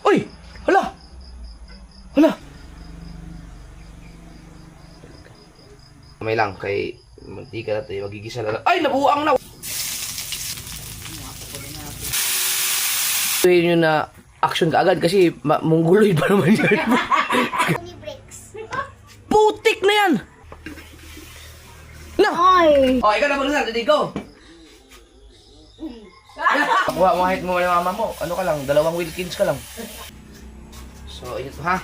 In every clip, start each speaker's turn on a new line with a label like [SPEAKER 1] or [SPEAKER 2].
[SPEAKER 1] Uy! Hala! Hala! May lang kay mantika na tayo, magigisa na lang. Ay! Nabuang na! Yun yung na action ka agad kasi mongguloid pa naman yan. Putik na yan! Na!
[SPEAKER 2] Ay!
[SPEAKER 1] Oh, ikaw na mag-usap, hindi ko! Kuha mo height mo ng mama mo. Ano ka lang, 2 Wilkins ka lang. So, ito ha.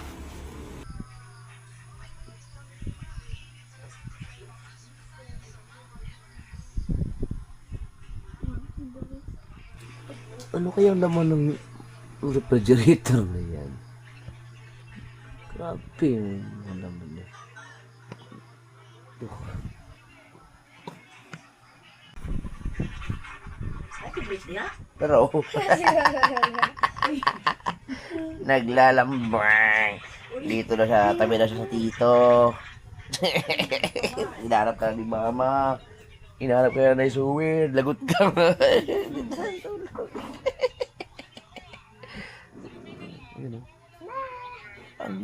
[SPEAKER 1] Ano kaya naman ng refrigerator na yan? Grabe yung naman yan. Pero, naglalambang. Dito na siya, tabi na siya sa tito. Hinahanap ka ni mama. Hinahanap ka na isuwin. Lagot ka. Ang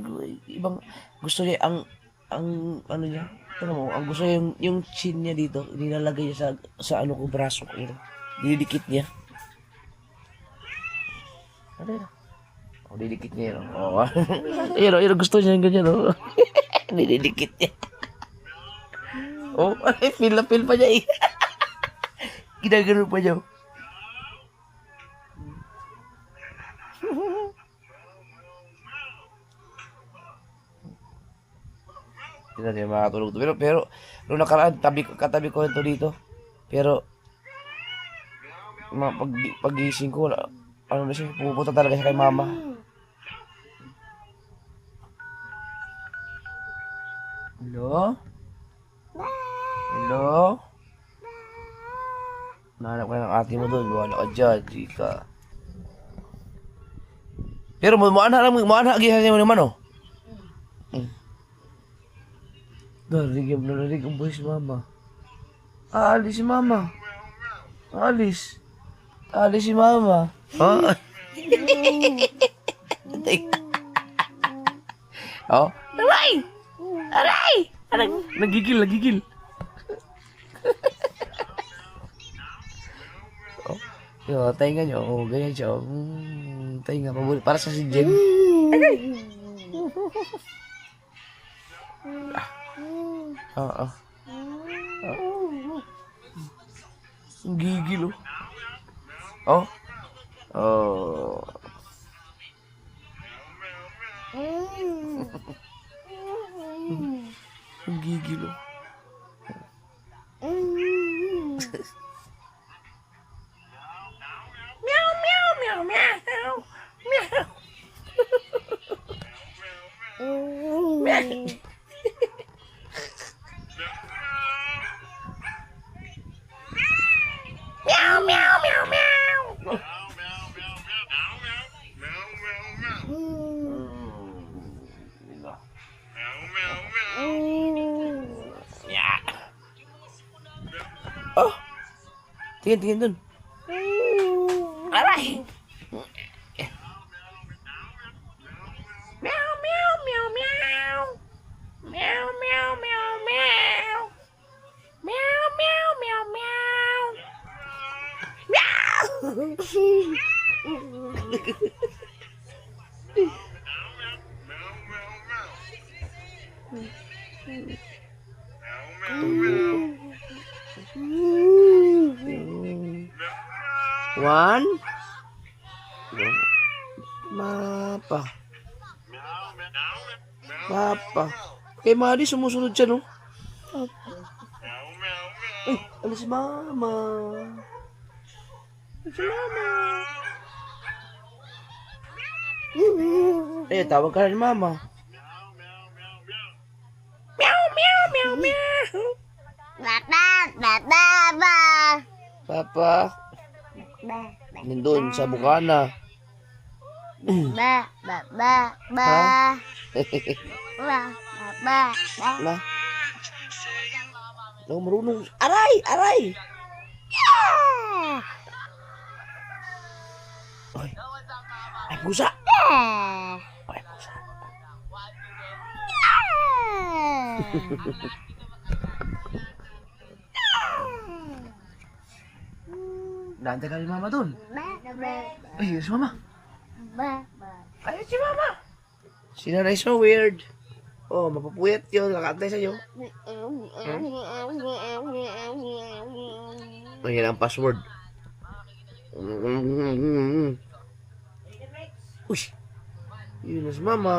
[SPEAKER 1] ibang gusto niya ang ano niya, ano mo, ang gusto niya yung chin niya dito, nilalagay niya sa ano ko braso ko. Didikit niya. Ano yun? Oh, didikit niya yun. Oh. Ayun, gusto niya yung ganyan, oh. Didikit niya. Oh, feel na feel pa niya eh. Ginagano pa niya. Hindi na niya makatulog to. Pero, nung nakaraan, katabi ko ito dito. Pero, pagising ko, ano na siya, pupunta talaga siya kay mama. Hello? Hello? Nahanap ka ng ate mo doon, wala ka dyan, chika. Pero, maanha agihan mo naman, oh. Narinig ang voice mama. Aalis si mama. Aalis si mama. Ha? Oh? Aray! Aray! Nagigil. Oh, yo, tainga nyo. Oh, ganyan siya. Tainga, paborito. Para sa si Jen. Oo. Ang gigil, oh. Oh. Ang gigil, oh. Meow, meow, meow, meow. Meow. Meow, meow, meow, meow. Yeah. Oh. Tingin dun. Aray. Meow, meow, meow, meow. Meow, meow, meow, meow. Meow, meow, meow, meow. One. Mapa. Kay Madi sumusunod siya, no? Ay, alis si mama. Si mama. Eh, tawag ka na ni mama. Meow, meow, meow, meow. Papa. Nandun sa bukana. Na. Nang marunong. Aray! Yeah! Ay. Ay, pusa.
[SPEAKER 2] Ah.
[SPEAKER 1] Ay, pusa. Naantay ka rin mama dun. Ay, yun si mama. Ayun si mama. Si nanay so weird. Oh, mapapuyat yun. Nakaantay sa'yo. Ayan ang password. Uy! Yun na si mama.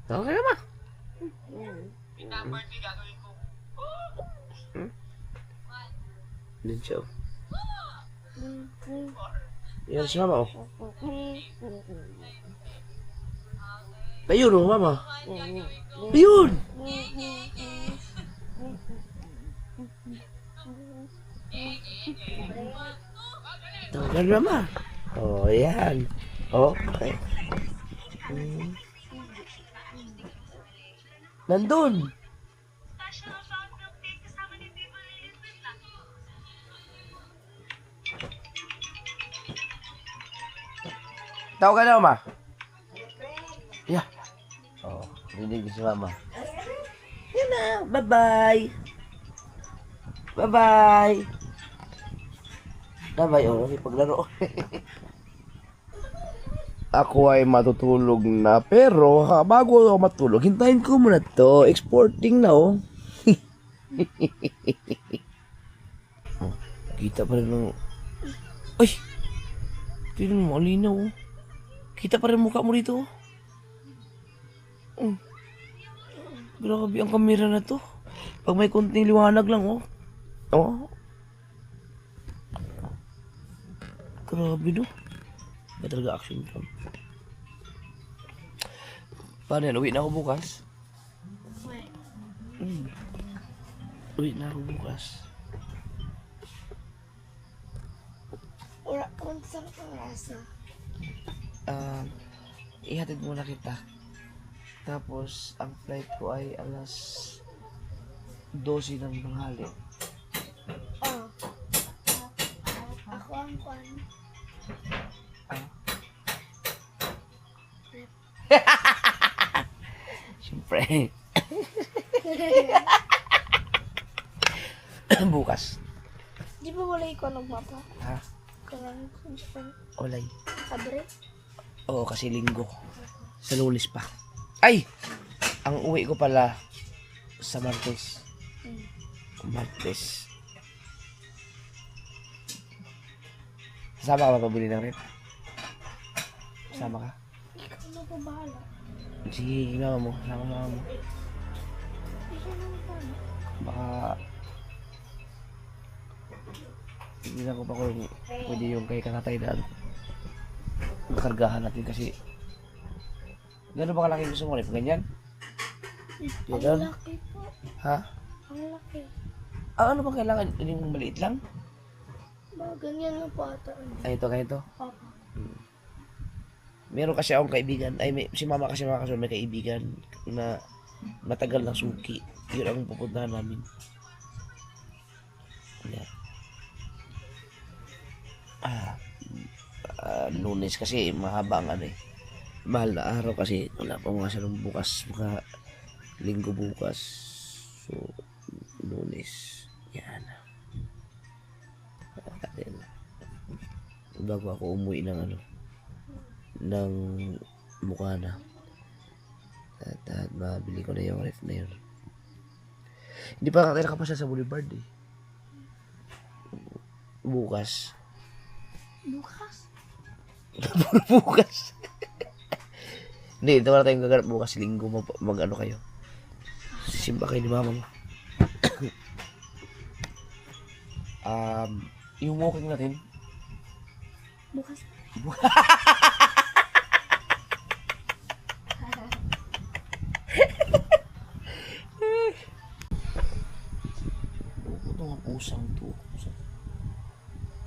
[SPEAKER 1] Okay na ma. Din siya. Yan si mama oh. Ayun oh mama. Ayun! Tawagan mama. Oh, yan. Oh, okay. Nandun. Tawagan na, ma. Yeah. Oh, rinig si mama. Yan na. Bye-bye. Bye-bye. Bye-bye. Oh, paglaro. Ako ay matutulog na, pero bago ako matulog, hintayin ko muna to. Exporting na, oh. Oh, kita pa rin ng... Ay! Tignan mo, malinaw, oh. Kita pa rin mukha mo dito, oh. Grabe ang kamera na to. Pag may konting liwanag lang, oh. Oh. Grabe, no? Ba talaga action cam? Paano yan? Uwi na ako bukas? Uwi na ako bukas.
[SPEAKER 2] Wala kang isang oras.
[SPEAKER 1] Ihatid muna kita. Tapos, ang flight ko ay alas 12 ng tanghali.
[SPEAKER 2] Oh. Ako ang kwan.
[SPEAKER 1] Siyempre. Bukas.
[SPEAKER 2] Di ba wala ikaw ng mapa?
[SPEAKER 1] Ha?
[SPEAKER 2] Karang kung
[SPEAKER 1] Olay.
[SPEAKER 2] sabre?
[SPEAKER 1] Oo, kasi linggo. Sa Lunes pa. Ay! Ang uwi ko pala sa Martes. Martes. Sama ka ba pabili ng rep? Sama ka?
[SPEAKER 2] Ikaw na pa bahala.
[SPEAKER 1] Sige, ginawa mo. Sama mo.
[SPEAKER 2] Ikaw na pa bahala.
[SPEAKER 1] Baka... Tignan ko pa kung pwede yung kay kakatay na ano. Makargahan natin kasi... Gano'n ba kalaki gusto mo rep? Ganyan?
[SPEAKER 2] Ang
[SPEAKER 1] Ganyan?
[SPEAKER 2] laki po.
[SPEAKER 1] Ha?
[SPEAKER 2] Ang laki.
[SPEAKER 1] Ano ba kailangan? Yung maliit lang?
[SPEAKER 2] Ba, ganyan lang po ata.
[SPEAKER 1] Ay, ito, ganito.
[SPEAKER 2] Papa.
[SPEAKER 1] Meron kasi akong kaibigan, si mama kasi mga kasunod may kaibigan na matagal na suki. Yun ang pupuntahan namin. Yeah. Lunes kasi mahaba ang ano eh. Mahal na araw kasi wala pa mga salong bukas, mga linggo bukas. So, Lunes. Yan. Bago ako umuwi ng ano, ng mukha na at mabili ko na yung ref na yun. Hindi pa nakatira ka pa siya sa Boulevard eh. Bukas.
[SPEAKER 2] Bukas?
[SPEAKER 1] Bukas. Hindi, ito wala tayong gaganap bukas linggo. Mag ano kayo. Simba kayo ni mama mo. Yung walking natin.
[SPEAKER 2] Bukas.
[SPEAKER 1] Ito nga pusang to.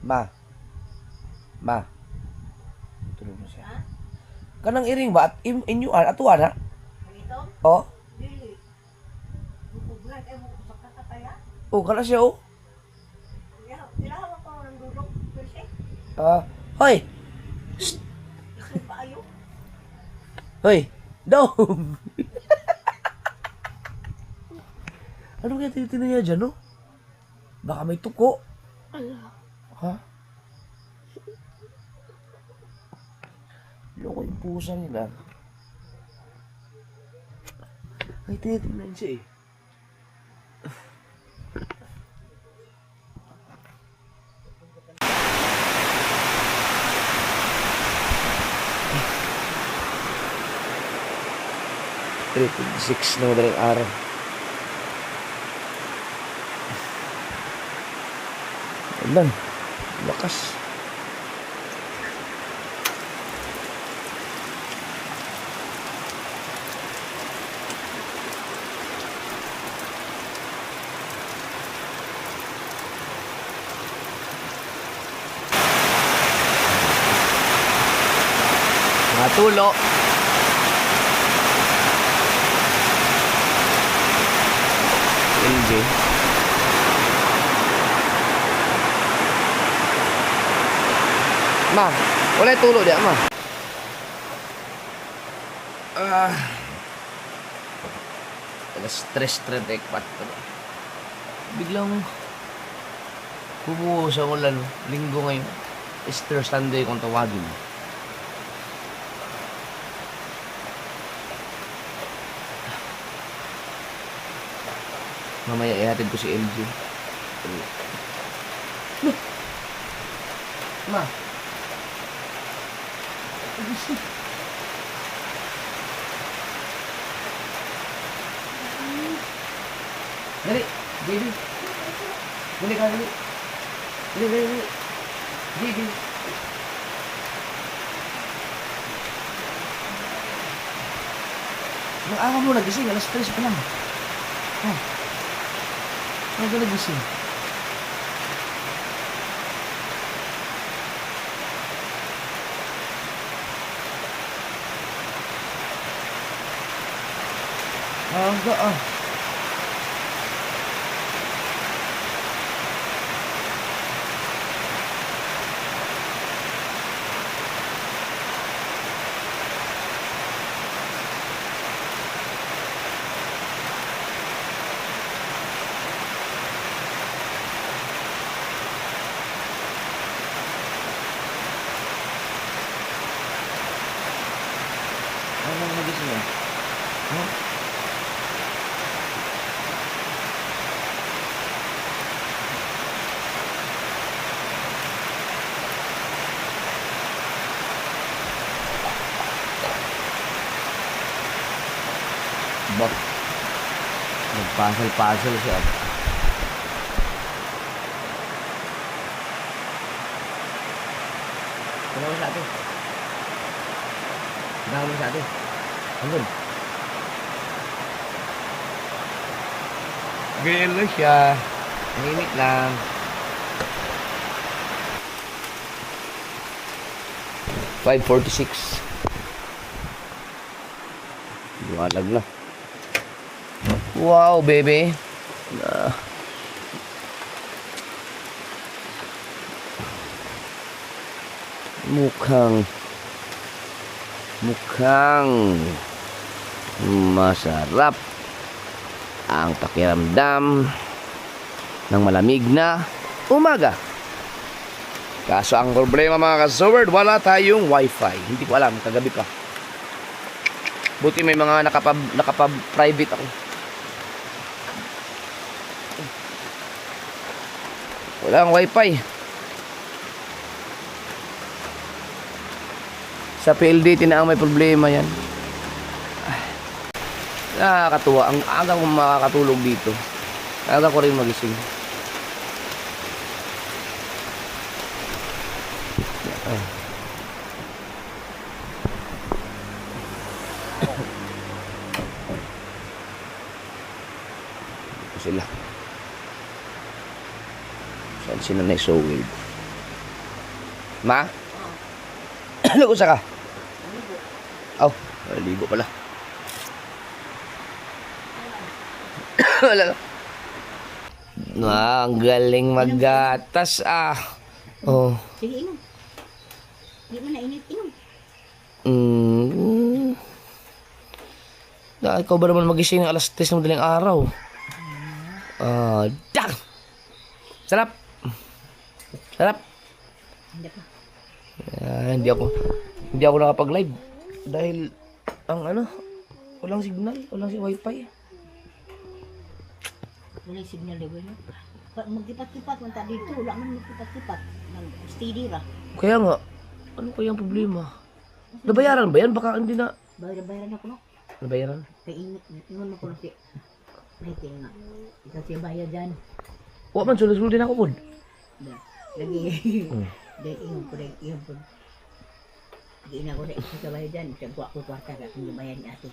[SPEAKER 1] Ma. Tulog na siya. Kanang iring ba? At inyo atuan ha? Oh? Oh, kana siya oh. Hoy! Shh! Hoy! Dog! Ano kaya tinitin niya dyan, no? Baka may tuko.
[SPEAKER 2] Ala.
[SPEAKER 1] Ha? Loko yung pusa nila. Ay, tinitingnan siya eh. Six na madaling araw. Alam, lakas. Matulo. LJ. Ma, wala yung tulo diyan, ma. Stress trek pat. Biglang bumuhos ang ulan. Linggo ngayon. Easter Sunday kung tawagin. Mamaya ihatid ko si LJ. Ma. Dali, baby. Dali ka, dali. Dali, dali, dali. Baby. Nung araw mo nagising, alas 3 pa lang. Ha? Ano ka nagising? Aga ah. Ano nagising yan? Ha? Ba? Nagpasal-pasal siya. Kenapa sa atin? Kenapa sa atin? Andun. Gelo siya. Minit lang. $5.46. Liwanag na. Wow, baby. Mukhang masarap ang pakiramdam ng malamig na umaga. Kaso ang problema mga ka-Zoward, wala tayong wifi. Hindi ko alam, kagabi pa. Buti may mga nakapab-private ako. Walang wifi. Sa PLDT na ang may problema yan. Nakakatuwa. Ang aga kong makakatulog dito. Aga ko rin magising. Ito sila. Saan sila na isowid? Ma? Ano ko saka? Oh, ligo pala. Wala. Ang galing maggatas ah. Oh.
[SPEAKER 2] Sige, inom.
[SPEAKER 3] Di man na init inom.
[SPEAKER 1] Ikaw ba naman magising ng alas 3 ng madaling araw? Dak! Sarap! Sarap!
[SPEAKER 3] Hindi pa.
[SPEAKER 1] Hindi ako nakapag-live. Dahil, walang signal, walang wifi.
[SPEAKER 3] Wala yung signal level no. Magkipat-kipat man ta dito. Wala man magkipat-kipat. Steady ra.
[SPEAKER 1] Kaya nga, ano kaya ang problema? Nabayaran ba yan? Baka hindi na...
[SPEAKER 3] Bayaran ako no.
[SPEAKER 1] Nabayaran?
[SPEAKER 3] Kaya ingon mo ko na si... Ay, kaya nga. Isa siya bayad dyan.
[SPEAKER 1] O man, sunod-sunod din ako po.
[SPEAKER 3] Lagi. Dahil ingon ko rin. Ingon ko. Lagi na ko rin. Isa siya bayad dyan. Siya ko ako kwarta. Kung lumayan ni ato.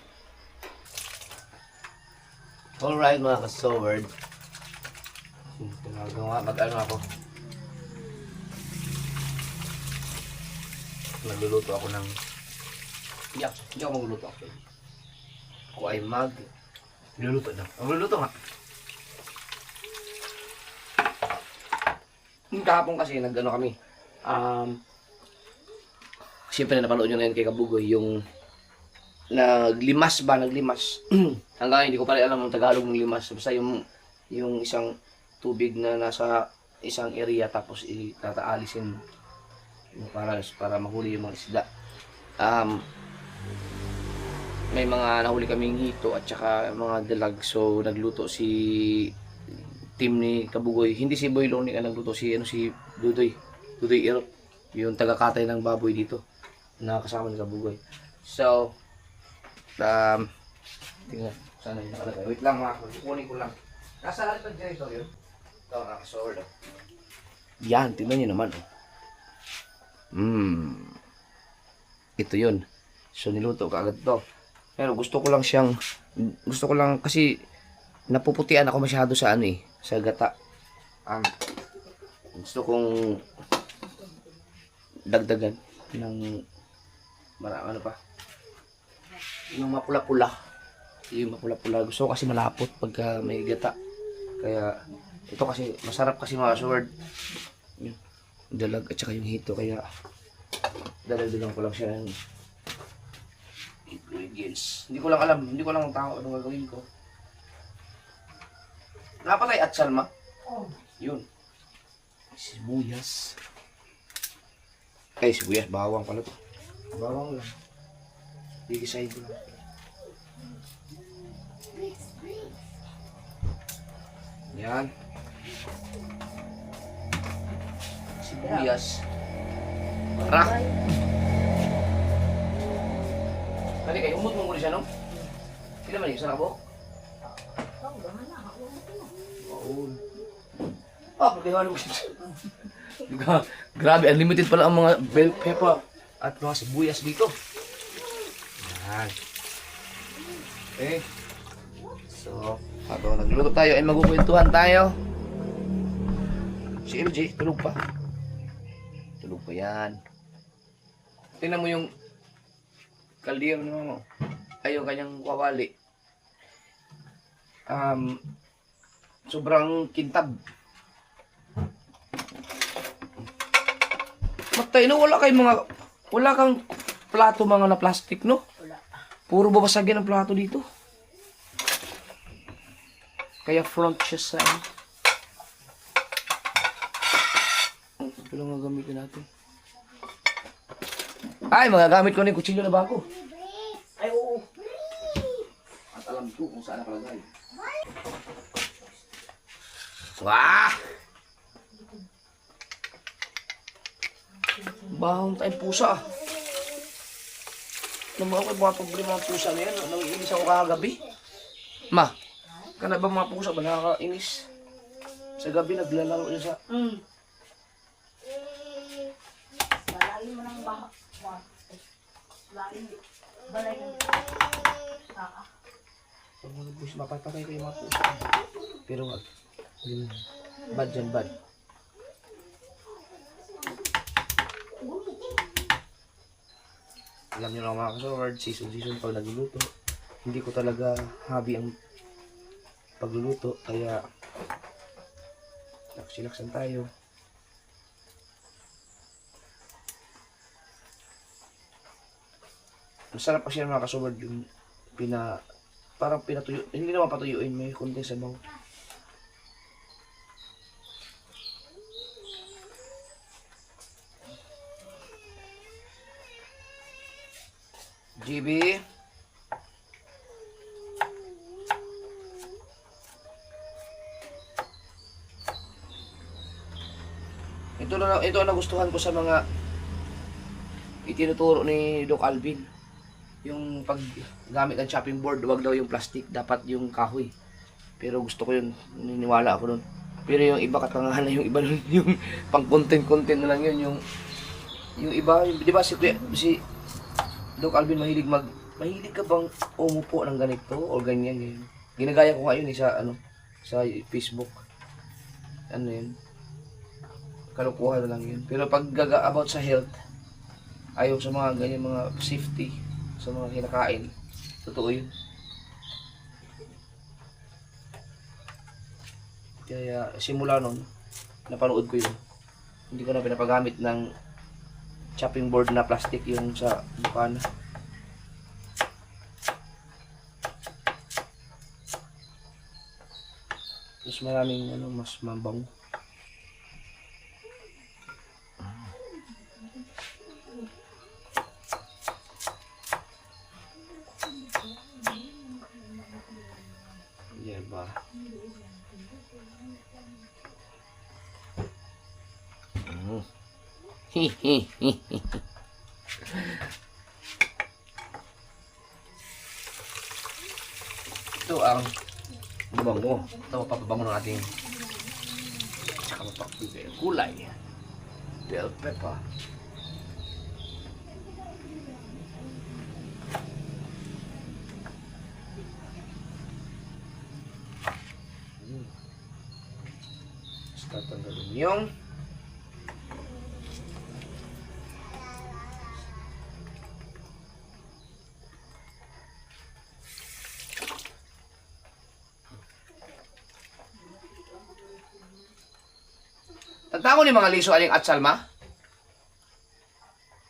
[SPEAKER 1] Alright mga ka-soward. Mag-ano ako. Nagluluto ako ng... Hindi ako magluluto ako. Ako ay Niluluto na. Magluluto nga. Kahapon kasi nag-ano kami. Siyempre napanood nyo na yun kay Kabugoy. Yung... Naglimas. Hanggang hindi ko pala alam ang Tagalog ng limas. Basta yung isang tubig na nasa isang area tapos itataalisin para mahuli yung mga isda. May mga nahuli kaming hito at saka mga dalag. So nagluto si team ni Kabugoy. Hindi si Boy Loni ang nagluto, si Dudoy Irot, yung taga-katay ng baboy dito na kasama ni Kabugoy. So tingnan, sana yung nakalagay. Wait lang mga kukunin ko lang. Nasa alipad dyan ito yun. Ito, nakasaward. Yan, tingnan nyo naman. Ito yun. So niluto ka agad to. Pero gusto ko lang kasi napuputian ako masyado sa sa gata. Gusto kong dagdagan ng ano pa. Yung mapula-pula. Gusto ko kasi malapot pagka may gata. Kaya ito kasi masarap kasi mga sword. Dalag at saka yung hito. Kaya dadagdagan ko lang siya ng ingredients. Hindi ko lang alam ang tao anong gagawin ko. Napatay at salma. Yun. Sibuyas. Sibuyas. Bawang pala to. Bawang lang. Gigisahin ko lang. Yan. Sibuyas. Rak. Kali kayo, umot mo muna siya, no? Sila man yung sarap mo? Oo. Pagkaiwan mo siya. Grabe, unlimited pala ang mga bell pepper at mga sibuyas dito. Yan. Okay. So, habang nagluto tayo ay magkukwentuhan tayo. Si MJ, tulog pa. Tulog pa yan. Tingnan mo yung kaldero mo. Ay, yung kanyang kawali. Sobrang kintab. Matay, no? Wala kang plato mga na plastic, no?
[SPEAKER 3] Wala.
[SPEAKER 1] Puro babasagin ang plato dito. Kaya front siya sa ito lang ang gamitin natin. Ay, magagamit ko na yung kutsilyo na bago. Ay, oo. At alam ko kung saan nakalagay. Wah! Bahong tayong pusa. Naman ako mga problema ng pusa na yan. Nangiinis ako kagabi. Ma, ka na ba mga pusa ba nakakainis? Sa gabi naglalaro niya sa...
[SPEAKER 3] Balain mo ng baha. Balay ng
[SPEAKER 1] Pag mga pusa, mapapatay kayo mga pusa. Pero wag. Bad dyan, bad. Alam nyo na mga kasaward, season pag nagluluto. Hindi ko talaga hobby ang pagluluto. Kaya silaksan tayo. Masarap kasi yung mga kasubad yung parang pinatuyo, hindi naman patuyuin, may konting sabaw. GB. Ito ang nagustuhan ko sa mga itinuturo ni Doc Alvin. Yung paggamit ng chopping board, wag daw yung plastic, dapat yung kahoy. Pero gusto ko yun, niniwala ako nun. Pero yung iba katangahan na yung iba nun, yung pang content na lang yun, yung iba, di ba si Doc Alvin mahilig ka bang umupo ng ganito o ganyan yun. Ginagaya ko ngayon sa Facebook. Ano yun? Kalukuhan na lang yun. Pero pag about sa health, ayaw sa mga ganyan, mga safety, sa mga kinakain, totoo yun. Kaya simula nun, napanood ko yun. Hindi ko na pinapagamit ng chopping board na plastic yung sa bukana. Mas maraming mas mabango. Diba? Ito ang bango. Ito mapapabango ng ating tsaka mapapagay ang kulay. Bell pepper. Tatanggalin yung tagtango ni mga liso aling at salma.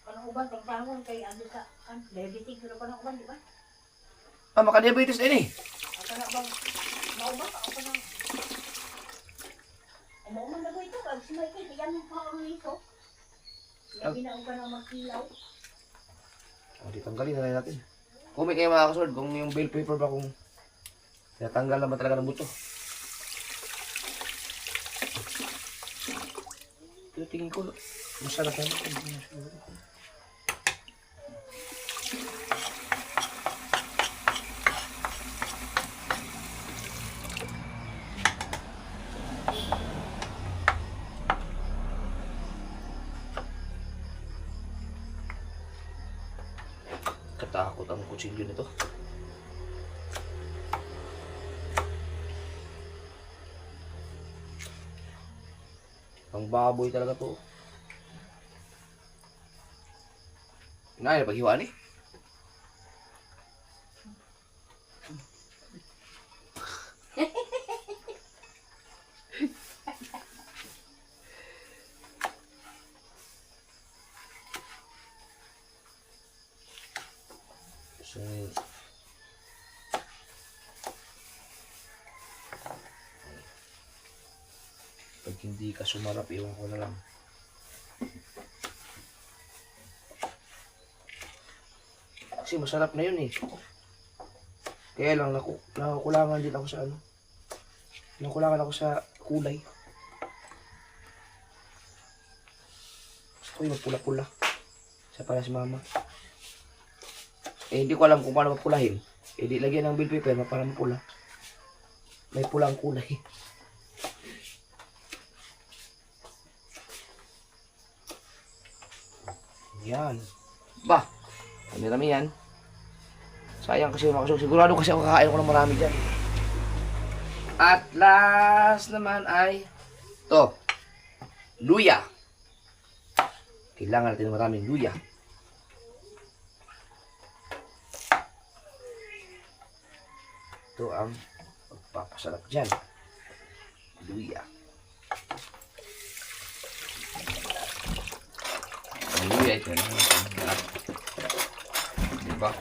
[SPEAKER 3] Kanang uban pagbangon kay ano ka diabetic pero kanang uban di ba?
[SPEAKER 1] Maka-diabetes din eh.
[SPEAKER 3] Kana bang mauban ka ako nang Umuman na ko ito, pag sumay kayo, yan ang paong nito. Labi na ka na magkilaw.
[SPEAKER 1] Di tanggalin na lang natin. Comment kayo mga kasunod kung yung bell paper ba kung tinatanggal na ba talaga ng buto. Pero tingin ko, masarap na ito. Katakot ang kutsilyo nito. Ang baboy talaga to. Inaya na paghiwaan eh. So, pag hindi ka sumarap, iwan ko na lang. Kasi masarap na yun eh. Kaya lang, nakukulangan din ako sa nakukulangan ako sa kulay. Gusto ko yung magpula-pula. Sa para si mama. Eh, hindi ko alam kung paano mapulahin. Eh, di lagyan ng bill paper para mapula. May pulang kulay. Yan. Bah, kami yan. Sayang kasi makasok. Sigurado kasi ako kakain ko ng marami dyan. At last naman ay to. Luya. Kailangan natin maraming luya. Ito ang magpapasarap dyan. Luya. Ang luya ito. Diba?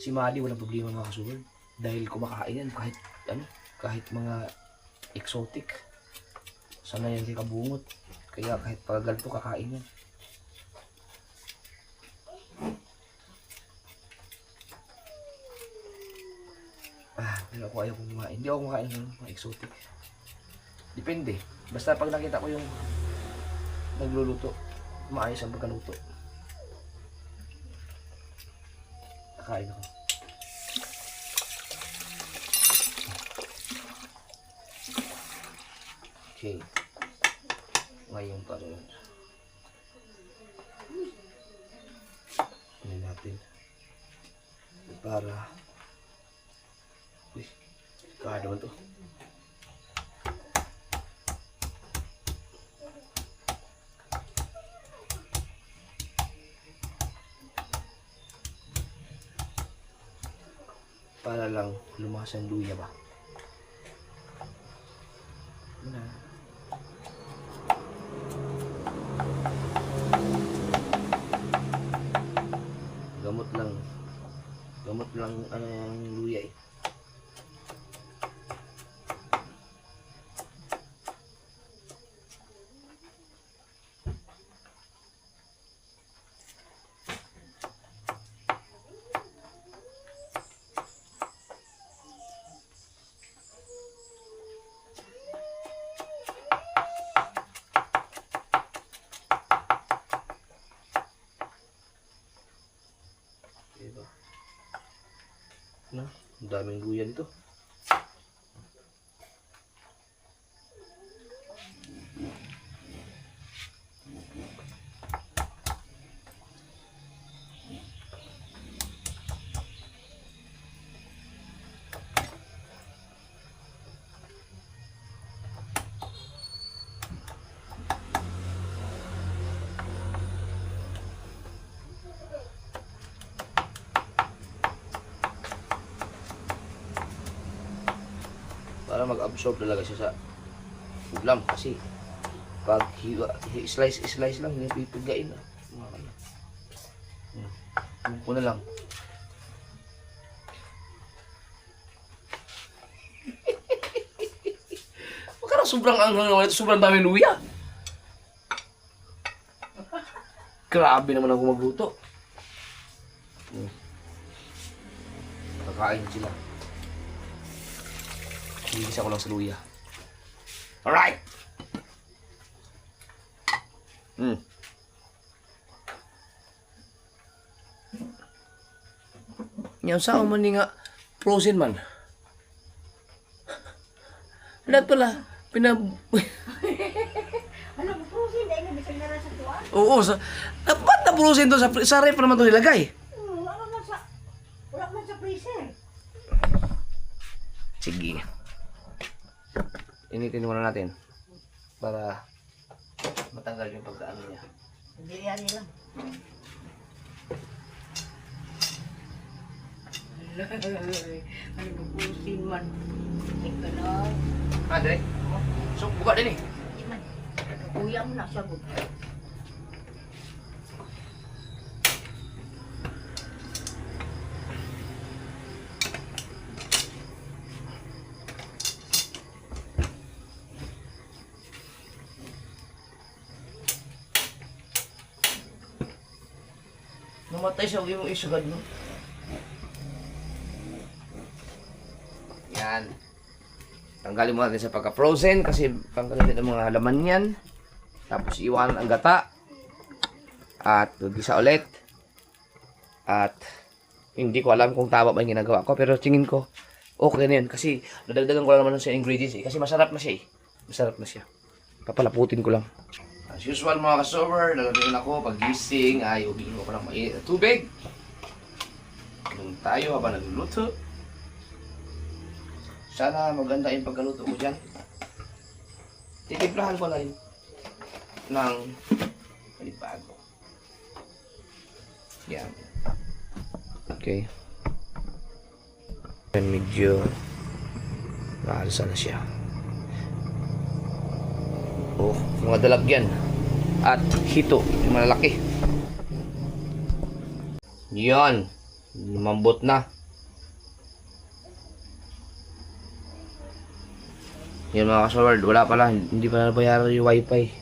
[SPEAKER 1] Si Mali walang problema mga kasunod. Dahil kumakain yan kahit ano, kahit mga exotic. Sanay yan kay kabungot. Kaya kahit pagagalto kakain yan. Pero ako ayaw kong kumain. Hindi ako kumakain ng mga exotic. Depende. Basta pag nakita ko yung nagluluto, maayos ang pagkaluto. Nakain ako. Okay. Ngayon pa rin. Ano natin? Para... Uy, kaya naman to. Para lang lumakas ang luya ba? Na. Gamot lang ano ang luya eh. Diba? No, ang daming luya dito. Para mag-absorb talaga siya sa ulam kasi pag slice lang, hindi pipigain na. Ko na lang. Baka sobrang anghang naman ito, sobrang dami luya. Grabe naman ako magluto. Kakain sila. Higisa ko lang sa luya. Alright! Yan sa man nga frozen man. Lahat pala,
[SPEAKER 3] Alam mo, frozen, dahil nga bisag na sa tuwa.
[SPEAKER 1] Oo, dapat na frozen to sa ref naman to nilagay.
[SPEAKER 3] Wala man sa freezer.
[SPEAKER 1] Sige. Initin muna natin para matanggal yung pagkaano niya.
[SPEAKER 3] Hindi yan lang. Ano mo, frozen man. Ika na.
[SPEAKER 1] Dre? So, buka din eh.
[SPEAKER 3] Hindi man. Kuya mo na siya, bud.
[SPEAKER 1] Namatay siya, huwag yung isagad mo. Yan. Tanggalin mo natin sa pagka-frozen kasi tanggalin natin ang mga halaman yan. Tapos iwanan ang gata. At gisa ulit. At hindi ko alam kung tama ba yung ginagawa ko. Pero tingin ko, okay na yun. Kasi nadagdagan ko lang naman sa ingredients eh. Kasi masarap na siya eh. Masarap na siya. Papalaputin ko lang. As usual mga ka-sober, nalagyan ako pag gising ay umiinom ko ng mainit na tubig. Inom tayo habang nagluluto. Sana maganda yung pagkaluto ko dyan. Titimplahan ko na rin ng palibago. Yan. Okay. Yan, medyo naalsa na siya. Oh, mga dalagyan. At hito, yung malalaki. Yan. Lumambot na. Yan mga kasaward, wala pala, hindi pa nabayaran yung wifi.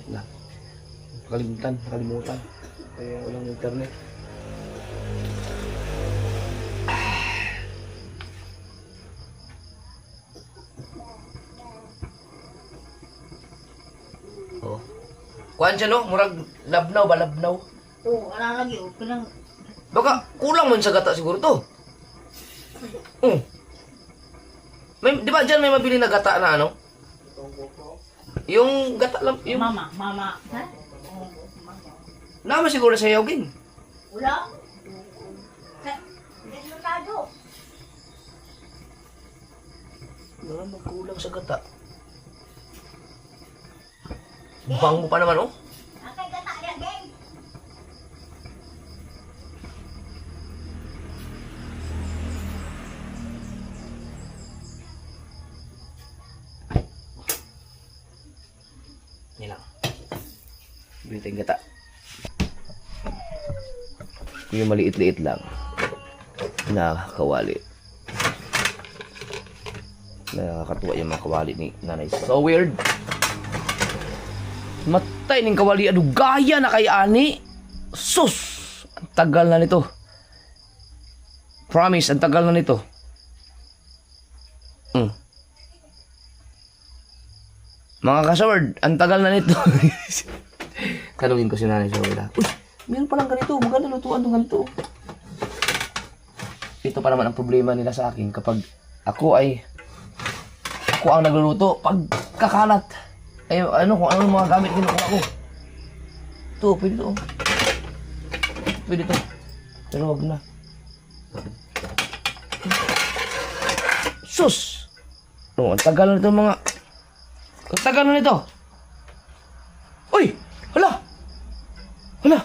[SPEAKER 1] Nakalimutan. Kaya walang internet. Oh. Kuhan siya no, murag labnaw ba labnaw?
[SPEAKER 3] Oo, ano lagi, pinang...
[SPEAKER 1] Baka kulang man sa gata siguro to. May, di ba dyan may mabili na gata na ano? Yung gata lang, yung...
[SPEAKER 3] Mama. Ha?
[SPEAKER 1] Nama siguro sa yogin.
[SPEAKER 3] Wala? Resultado.
[SPEAKER 1] Wala magkulang sa gata. Bang mo pa naman oh.
[SPEAKER 3] Akay gata niya, gang.
[SPEAKER 1] Yan lang. Bili tayong gata. Yung maliit-liit lang. Nakakawali. Nakakatuwa yung mga kawali ni nanay. So weird. Matay ning kawali. Ano gaya na kay ani? Sus! Ang tagal na nito. Promise, ang tagal na nito. Mga kasaward, ang tagal na nito. Tanungin ko si nanay sa wala. Uy, meron palang ganito. Maganda lutuan ng ganito. Ito pa naman ang problema nila sa akin kapag ako ang nagluluto. Pag kakalat, ay ano kung ano mga gamit kinukuha ko. Ito, pwede to. Pwede to. Pero wag na. Sus! No, ang tagal na nito mga... Ang tagal na nito. Uy! Hala! Hala!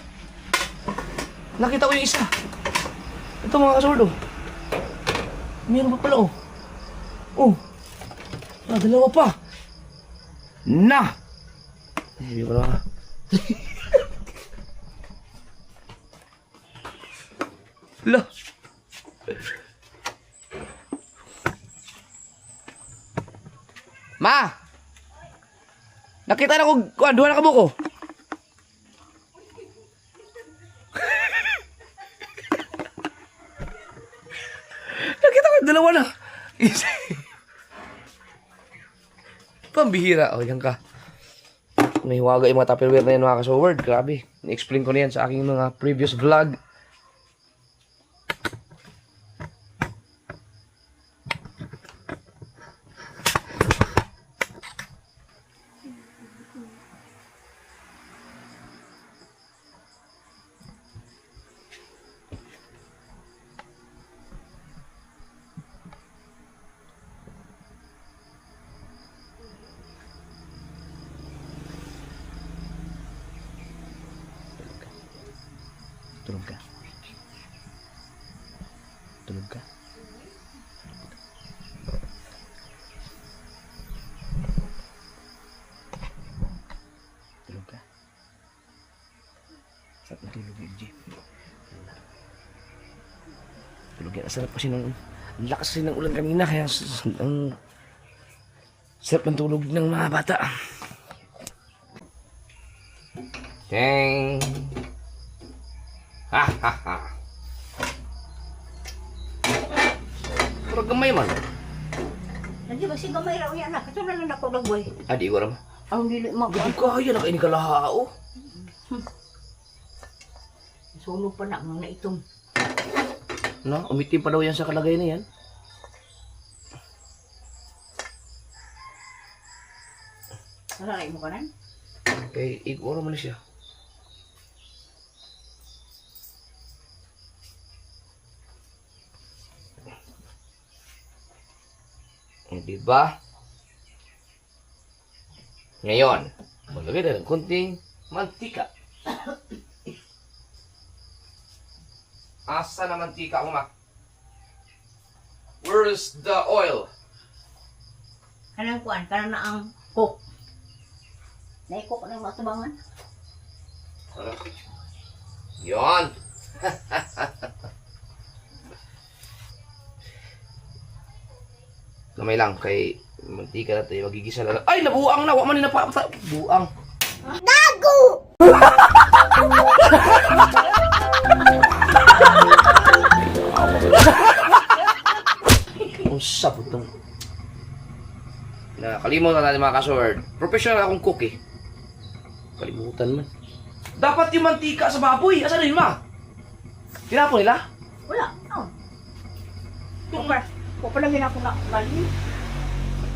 [SPEAKER 1] Nakita ko yung isa. Ito mga kasordo. Meron pa pala oh. Oh. Dalawa pa. Na! Hindi ko na. Hala! Ma! Nakita na ko, duha na kabuko. Nakita ko, dalawa na. Pambihira. O, yan ka. May huwaga yung mga Tupperware na yan, mga kasoward. Grabe. Ni-explain ko na yan sa aking mga previous vlog. Tulog ka. Tulog ka. Tulog ka. Sarap na tulog yun, Jeep. Tulog yan. Sarap kasi ng... Ang lakas kasi ng ulan kanina, kaya ang sarap ng tulog ng mga bata. Dang! Ha ha ha! Pero gamay man.
[SPEAKER 3] Nanti ba si gamay raw yan na? Katulad na ako nagboy.
[SPEAKER 1] Adi ko ram.
[SPEAKER 3] Ang dili mo.
[SPEAKER 1] Hindi kaya na kaini kalahao.
[SPEAKER 3] Sunog pa na ang naitong.
[SPEAKER 1] No, umitim pa daw yan sa kalagay na yan.
[SPEAKER 3] Nalalay mo ka nan?
[SPEAKER 1] Kay igoro man siya. Di ba? Ngayon, maglagay na ng kunting mantika. Asa na mantika mo, Mac? Where's the oil?
[SPEAKER 3] Kanang kuan, kanang na ang cook. Naikok na yung matubangan.
[SPEAKER 1] Yon. Gamay lang kay mantika na tayo magigisa lang. Ay, nabuang na. Wa man na pa. Buang. Unsa po itong nakalimutan natin mga kasword. Professional akong cook eh. Kalimutan man. Dapat yung mantika sa baboy. Asan na yun, ma? Tinapon nila?
[SPEAKER 3] Wala. Oh. Kung pa lang ako na galing.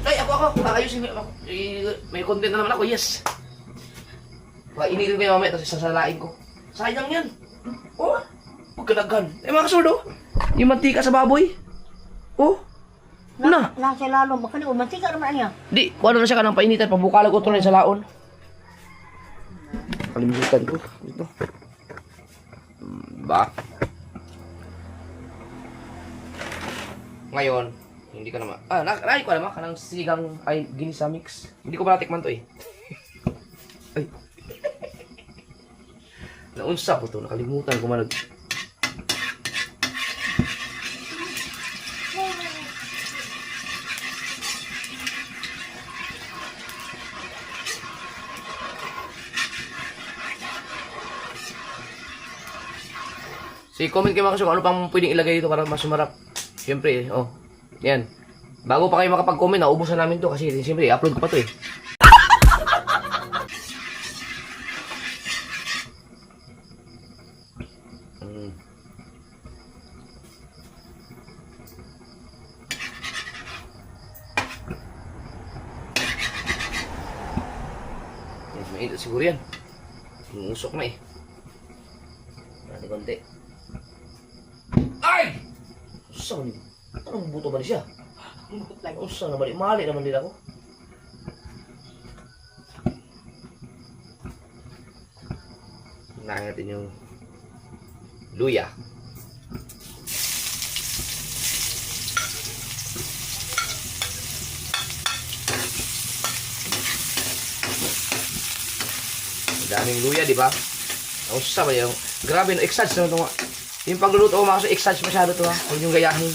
[SPEAKER 1] Ay, ako. Kakayusin mo. May content na naman ako, yes. Initin ko yung mamaya, tapos sasalain ko. Sayang yan. Oh, pagkadaghan. Eh, mga kasword, oh. Yung mantika sa baboy. Oh. Na.
[SPEAKER 3] Nasa lalo, makanya mantika naman niya.
[SPEAKER 1] Di, kung ano na siya ka ng painitan, pabukalag ko ito rin sa laon. Kalimutan ko. Ito. Ba? Ngayon, hindi ka naman. Naay ko naman, kanang sigang ay ginisa mix. Hindi ko pa natikman to eh. Ay. Naunsa po to, nakalimutan ko man. Comment kayo mga kasyo kung ano pang pwedeng ilagay dito para mas sumarap. Siyempre, oh. Yan. Bago pa kayo makapag-comment, naubusan namin to kasi siyempre, i-upload ko pa to eh. Mainit siguro yan. Umusok na eh. Konti. Ay! Usa man. Anong buto ba siya? Usa na balik mali naman din ako. Hinahin natin yung luya. Daming luya, di ba? Usa ba yung grabe no, exage naman ito nga. Yung pagluluto ko mga exage masyado ito ha. Huwag yung gayahin.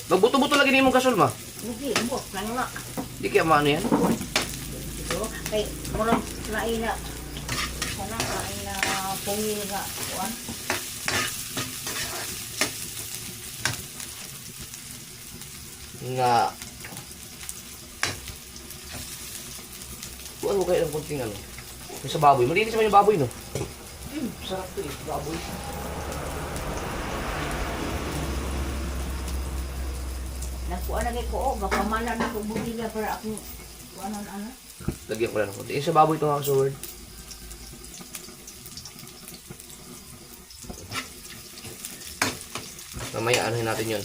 [SPEAKER 1] Magbuto-buto lagi ni mong kasol ma.
[SPEAKER 3] Hindi, mo, lang nga.
[SPEAKER 1] Di kaya maano yan?
[SPEAKER 3] Ito, kay, murang lain na. Sana, lain na pungil nga. Kuan.
[SPEAKER 1] Nga. Kuha ko kayo ng kunting ano. Yung sa baboy. Malinis naman yung baboy no? Sarap to eh, baboy.
[SPEAKER 3] Nagkuan na kay ko, baka manan ako bumila para ako kuanan ana.
[SPEAKER 1] Lagyan ko lang ng kunti. Yung sa baboy ito nga kasword. Mamaya anuhin natin yun.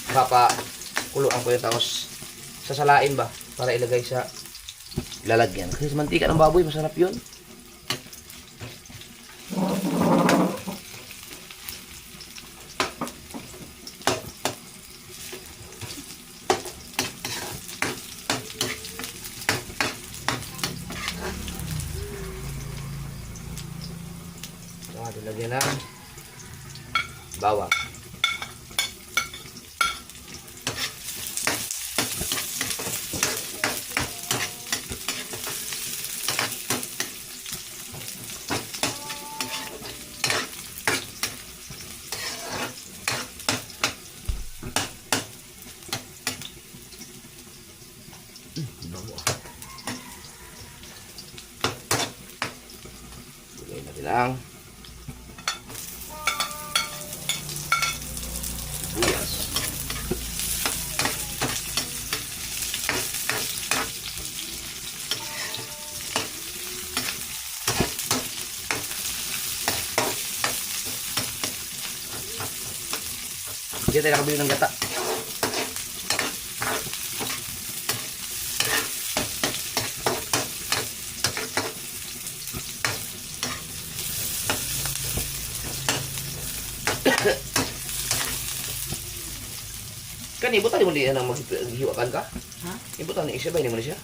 [SPEAKER 1] Papakuluan ko yun tapos sasalain ba para ilagay sa lalagyan. Kasi sa mantika ng baboy masarap yun. So, lagyan ng bawang. Lagyan natin ang sibuyas. Hindi tayo nakabili ng gata. Kan ibutan mo diyan ang maghiwakan ka?
[SPEAKER 3] Ha?
[SPEAKER 1] Ibutan ni isa ba ni mo siya?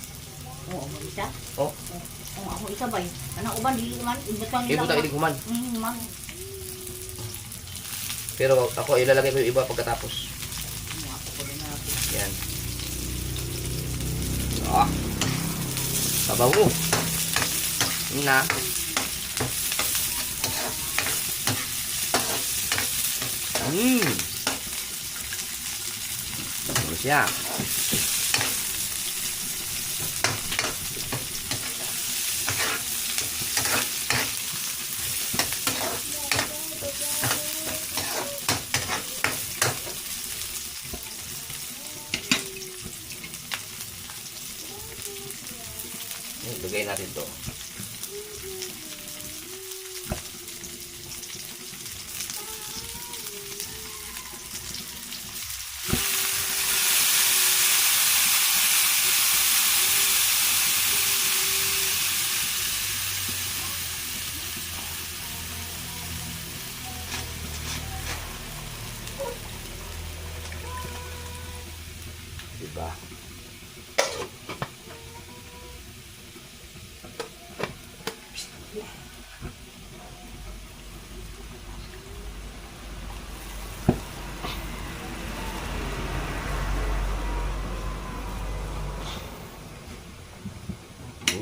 [SPEAKER 3] Oo, mo isa.
[SPEAKER 1] Oh,
[SPEAKER 3] Oo, ako isa ba? Kanang uban dili man ibutan nila.
[SPEAKER 1] ibutan ini kuman.
[SPEAKER 3] Man.
[SPEAKER 1] Pero ako ilalagay ko yung iba pagkatapos.
[SPEAKER 3] Ako ko na ako.
[SPEAKER 1] Yan. Ah. Sabaw mo. Yun na. Ano siya? Lagay natin to. Diba?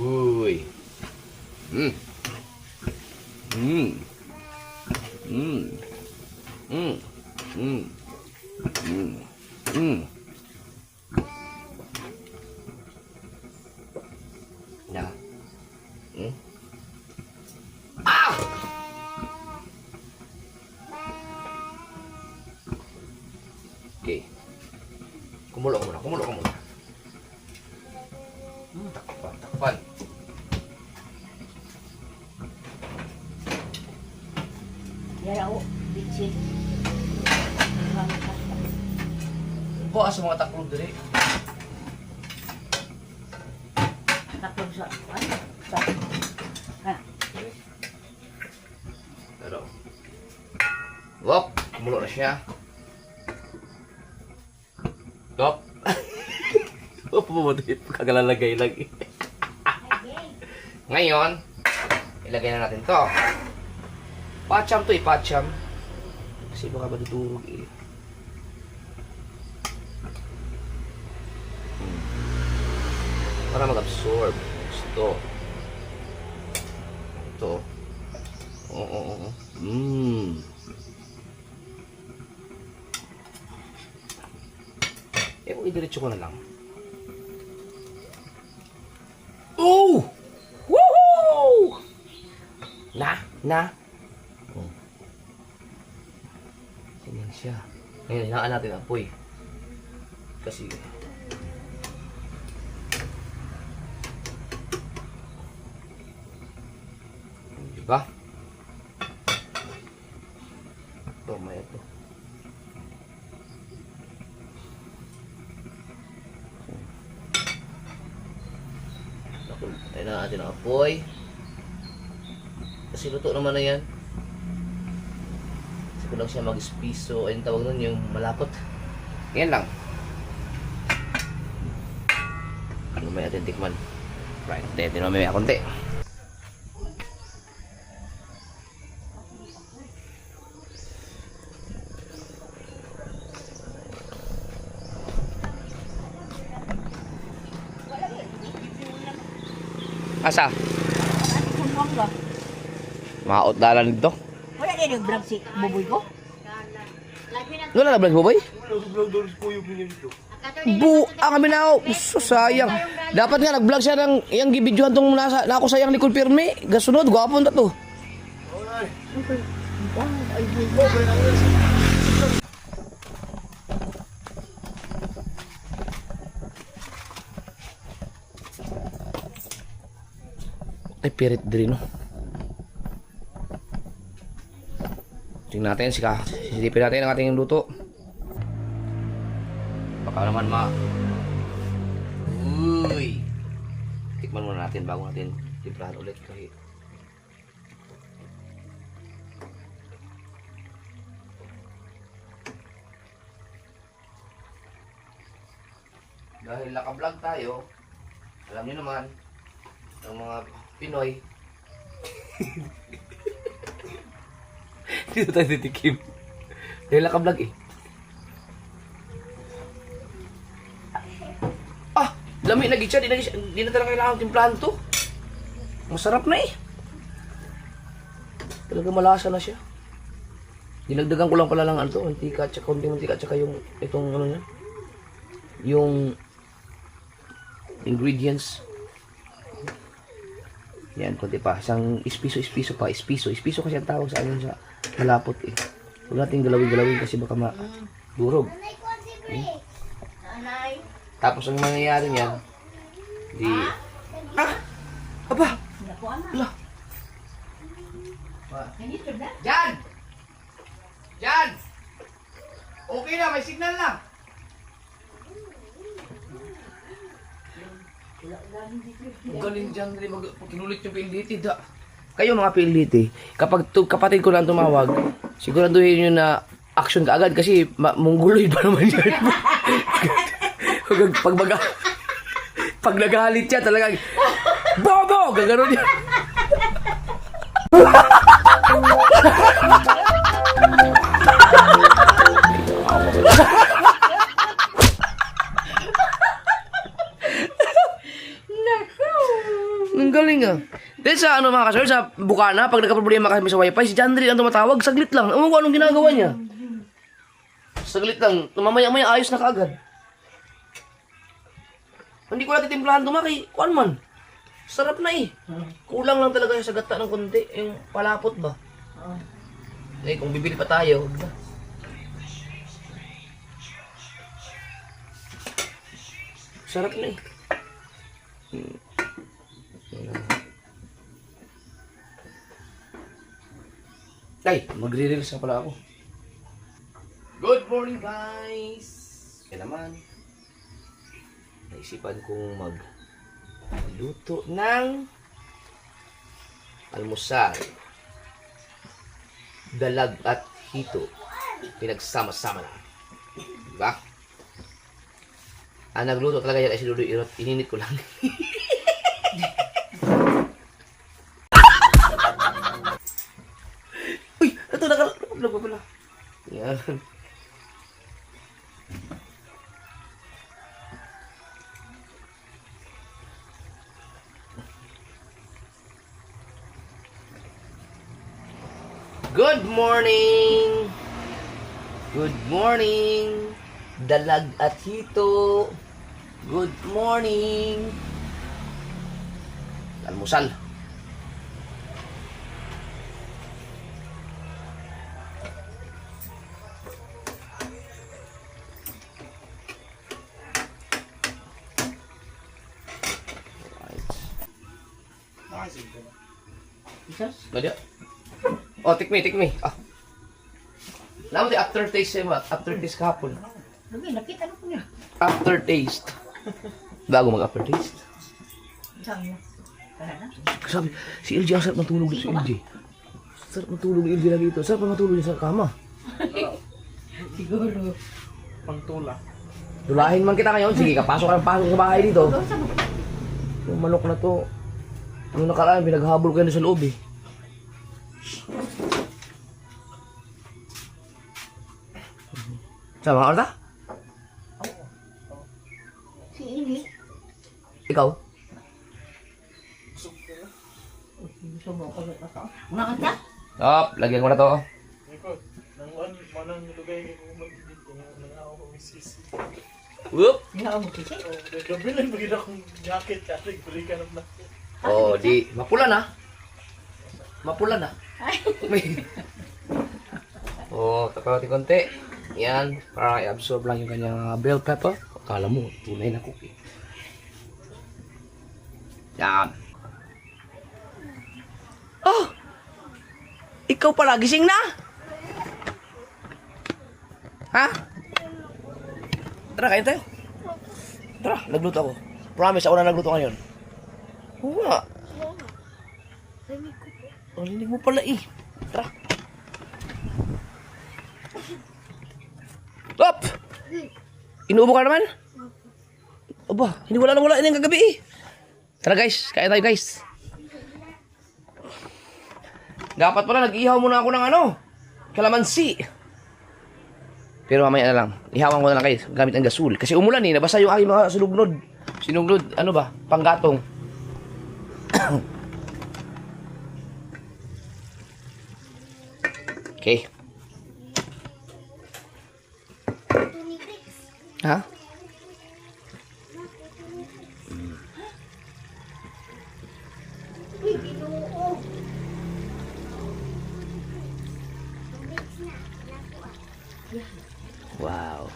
[SPEAKER 1] Uy. Mm. Mm. Mm. Mm. Mm. Mm. Mm. Na. Mm. Ah! Okay. Kumulo ka muna, kumulo ka muna. Takpan, takpan.
[SPEAKER 3] Yara o, bitsin.
[SPEAKER 1] Ko asa mga taklong diri.
[SPEAKER 3] Tatlong sa ano? Sa ha.
[SPEAKER 1] Pero. Wop, kumulo na siya. Wop. Wop, pumunti. Kagalalagay lagi. Ngayon, ilagay na natin to. Pacham to, ipacham. Kasi baka madudurog eh. Para mag-absorb. Ito. Ito. Oo. Eh, kung idiretso ko na lang. Oh! Woohoo! Na. Ganyan siya. Ngayon, hinaan natin ang apoy. Kasi, diba? Ito, may ito. Tayo na natin ang apoy. Kasi luto naman na yan. Kasi ko lang siya mag-spiso. Ayun tawag nun, yung malapot. Yan lang. Ano may atin tikman? Right, tayo din mamaya konti. Asa?
[SPEAKER 3] Kunwang ba?
[SPEAKER 1] Maot dalan dito.
[SPEAKER 3] Wala din yung vlog si Buboy ko?
[SPEAKER 1] Wala na vlog mo, boy? Kami na ako. Sayang. Dapat nga nag-vlog siya ng yung gibidyohan tong nasa na ako sayang ni Kulpirme. Gasunod, gwapon ta to. Ay, pirit din, no? Tingnan natin, silipin natin ang ating luto. Para naman Uy! Tikman muna natin bago natin timplahan ulit kahit. Dahil naka-vlog tayo, alam niyo naman, ang mga Pinoy, dito tayo titikim. Dahil naka-vlog eh. Ah! Lami na gitsa, di na talaga kailangan timplahan to. Masarap na eh. Talaga malasa na siya. Dinagdagan ko lang pala lang ano, mantika, tsaka konting mantika, tsaka yung itong ano niya. Yung ingredients. Yan, konti pa. Isang ispiso pa. Ispiso kasi ang tawag sa ano sa malapot eh. Huwag natin galawin kasi baka durog. Tapos ang mangyayari niyan, Aba! Ala! Jan! Jan! Okay na, may signal na! Galing dyan, kinulit yung PLDT, da. Kayo mga PLDT, kapag kapatid ko lang tumawag, siguraduhin nyo na action ka agad kasi mungguloy pa naman yan. Pag nagalit siya talagang Bobo! Gaganon yan. Ang galing ah. Then sa ano mga kasor, sa Bukana, pag nagka-problema kami sa wifi, si Jandri ang tumatawag, saglit lang. Ewan ko anong ginagawa niya. Saglit lang, mamaya-maya ayos na kaagad. Hindi ko natin timplahan tumaki. Kuan man. Sarap na eh. Kulang lang talaga sa gata ng konti. Yung palapot ba? Eh, kung bibili pa tayo. Sarap na eh. Ay, magre-reels na pala ako. Good morning guys! Kaya naman, naisipan kong magluto ng almusal. Dalag at hito. Pinagsama-sama na. Diba? Ang nagluto talaga yan ay si Dudu Irot. Ininit ko lang. Uy! Ito nakalag pa pala. Yan. Good morning! Good morning! Dalag at hito. Good morning! Almusal. Gada. Oh, take me. Ah. Naman di aftertaste ba? Aftertaste kahapon.
[SPEAKER 3] Nakita ko niya.
[SPEAKER 1] Aftertaste. Bago mag-aftertaste. Sabi, si LJ ang sarap matulog si LJ. Sarap matulog ni LJ lagi ito. Sarap matulog niya sa kama.
[SPEAKER 3] Siguro.
[SPEAKER 4] Pangtula.
[SPEAKER 1] Dulahin man kita ngayon. Sige, pasok sa bahay dito. Yung manok na to. Nung nakaraan, pinaghabol ko yan sa loob eh. Sa mga orta?
[SPEAKER 3] Si Ini.
[SPEAKER 1] Ikaw?
[SPEAKER 3] Gusto mo ako ba ito? Una ka?
[SPEAKER 1] Stop, lagyan ko na to.
[SPEAKER 4] Ikaw, manang lugay ko mag-edit ko nang ako ko misisi.
[SPEAKER 1] Whoop!
[SPEAKER 3] Hindi ako magkisi.
[SPEAKER 4] Gabi lang magiging akong jacket kasi balikan na.
[SPEAKER 1] Oh, di, mapula na. Mapula na. Oh, tapos konti. Yan, para i-absorb lang yung kanyang bell pepper. Akala mo, tunay na cookie. Yan. Oh! Ikaw pala, gising na? Ha? Tara, kain tayo. Tara, nagluto ako. Promise, ako na nagluto ngayon. Oo nga.
[SPEAKER 2] Oo nga. Rinig ko po.
[SPEAKER 1] Ang linig mo pala eh. Tara. Up! Inuubo ka naman? Aba, hindi wala yung kagabi eh. Tara guys, kaya tayo guys. Dapat pala nag-ihaw muna ako ng kalamansi. Pero mamaya na lang. Ihawan ko na lang guys, gamit ang gasol. Kasi umulan eh, nabasa yung aking mga sinugnod. Sinugnod, panggatong. Okay. Ha?
[SPEAKER 2] Uy, ginoo.
[SPEAKER 1] Wow.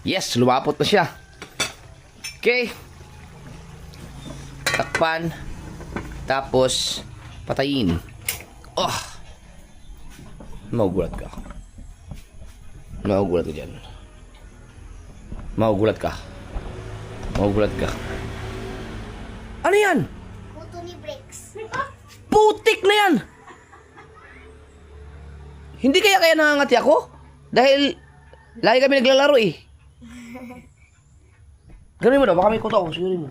[SPEAKER 1] Yes, lumapot na siya. Okay. Takpan. Tapos, patayin. Oh! Magugulat ka. Magugulat ka dyan. Magugulat ka. Magugulat ka. Ano yan?
[SPEAKER 2] Kuto ni Bricks.
[SPEAKER 1] Putik na yan! Hindi kaya nangangati ako? Dahil lagi kami naglalaro eh. Ganun mo daw, baka may kuto ako. Sigurin mo.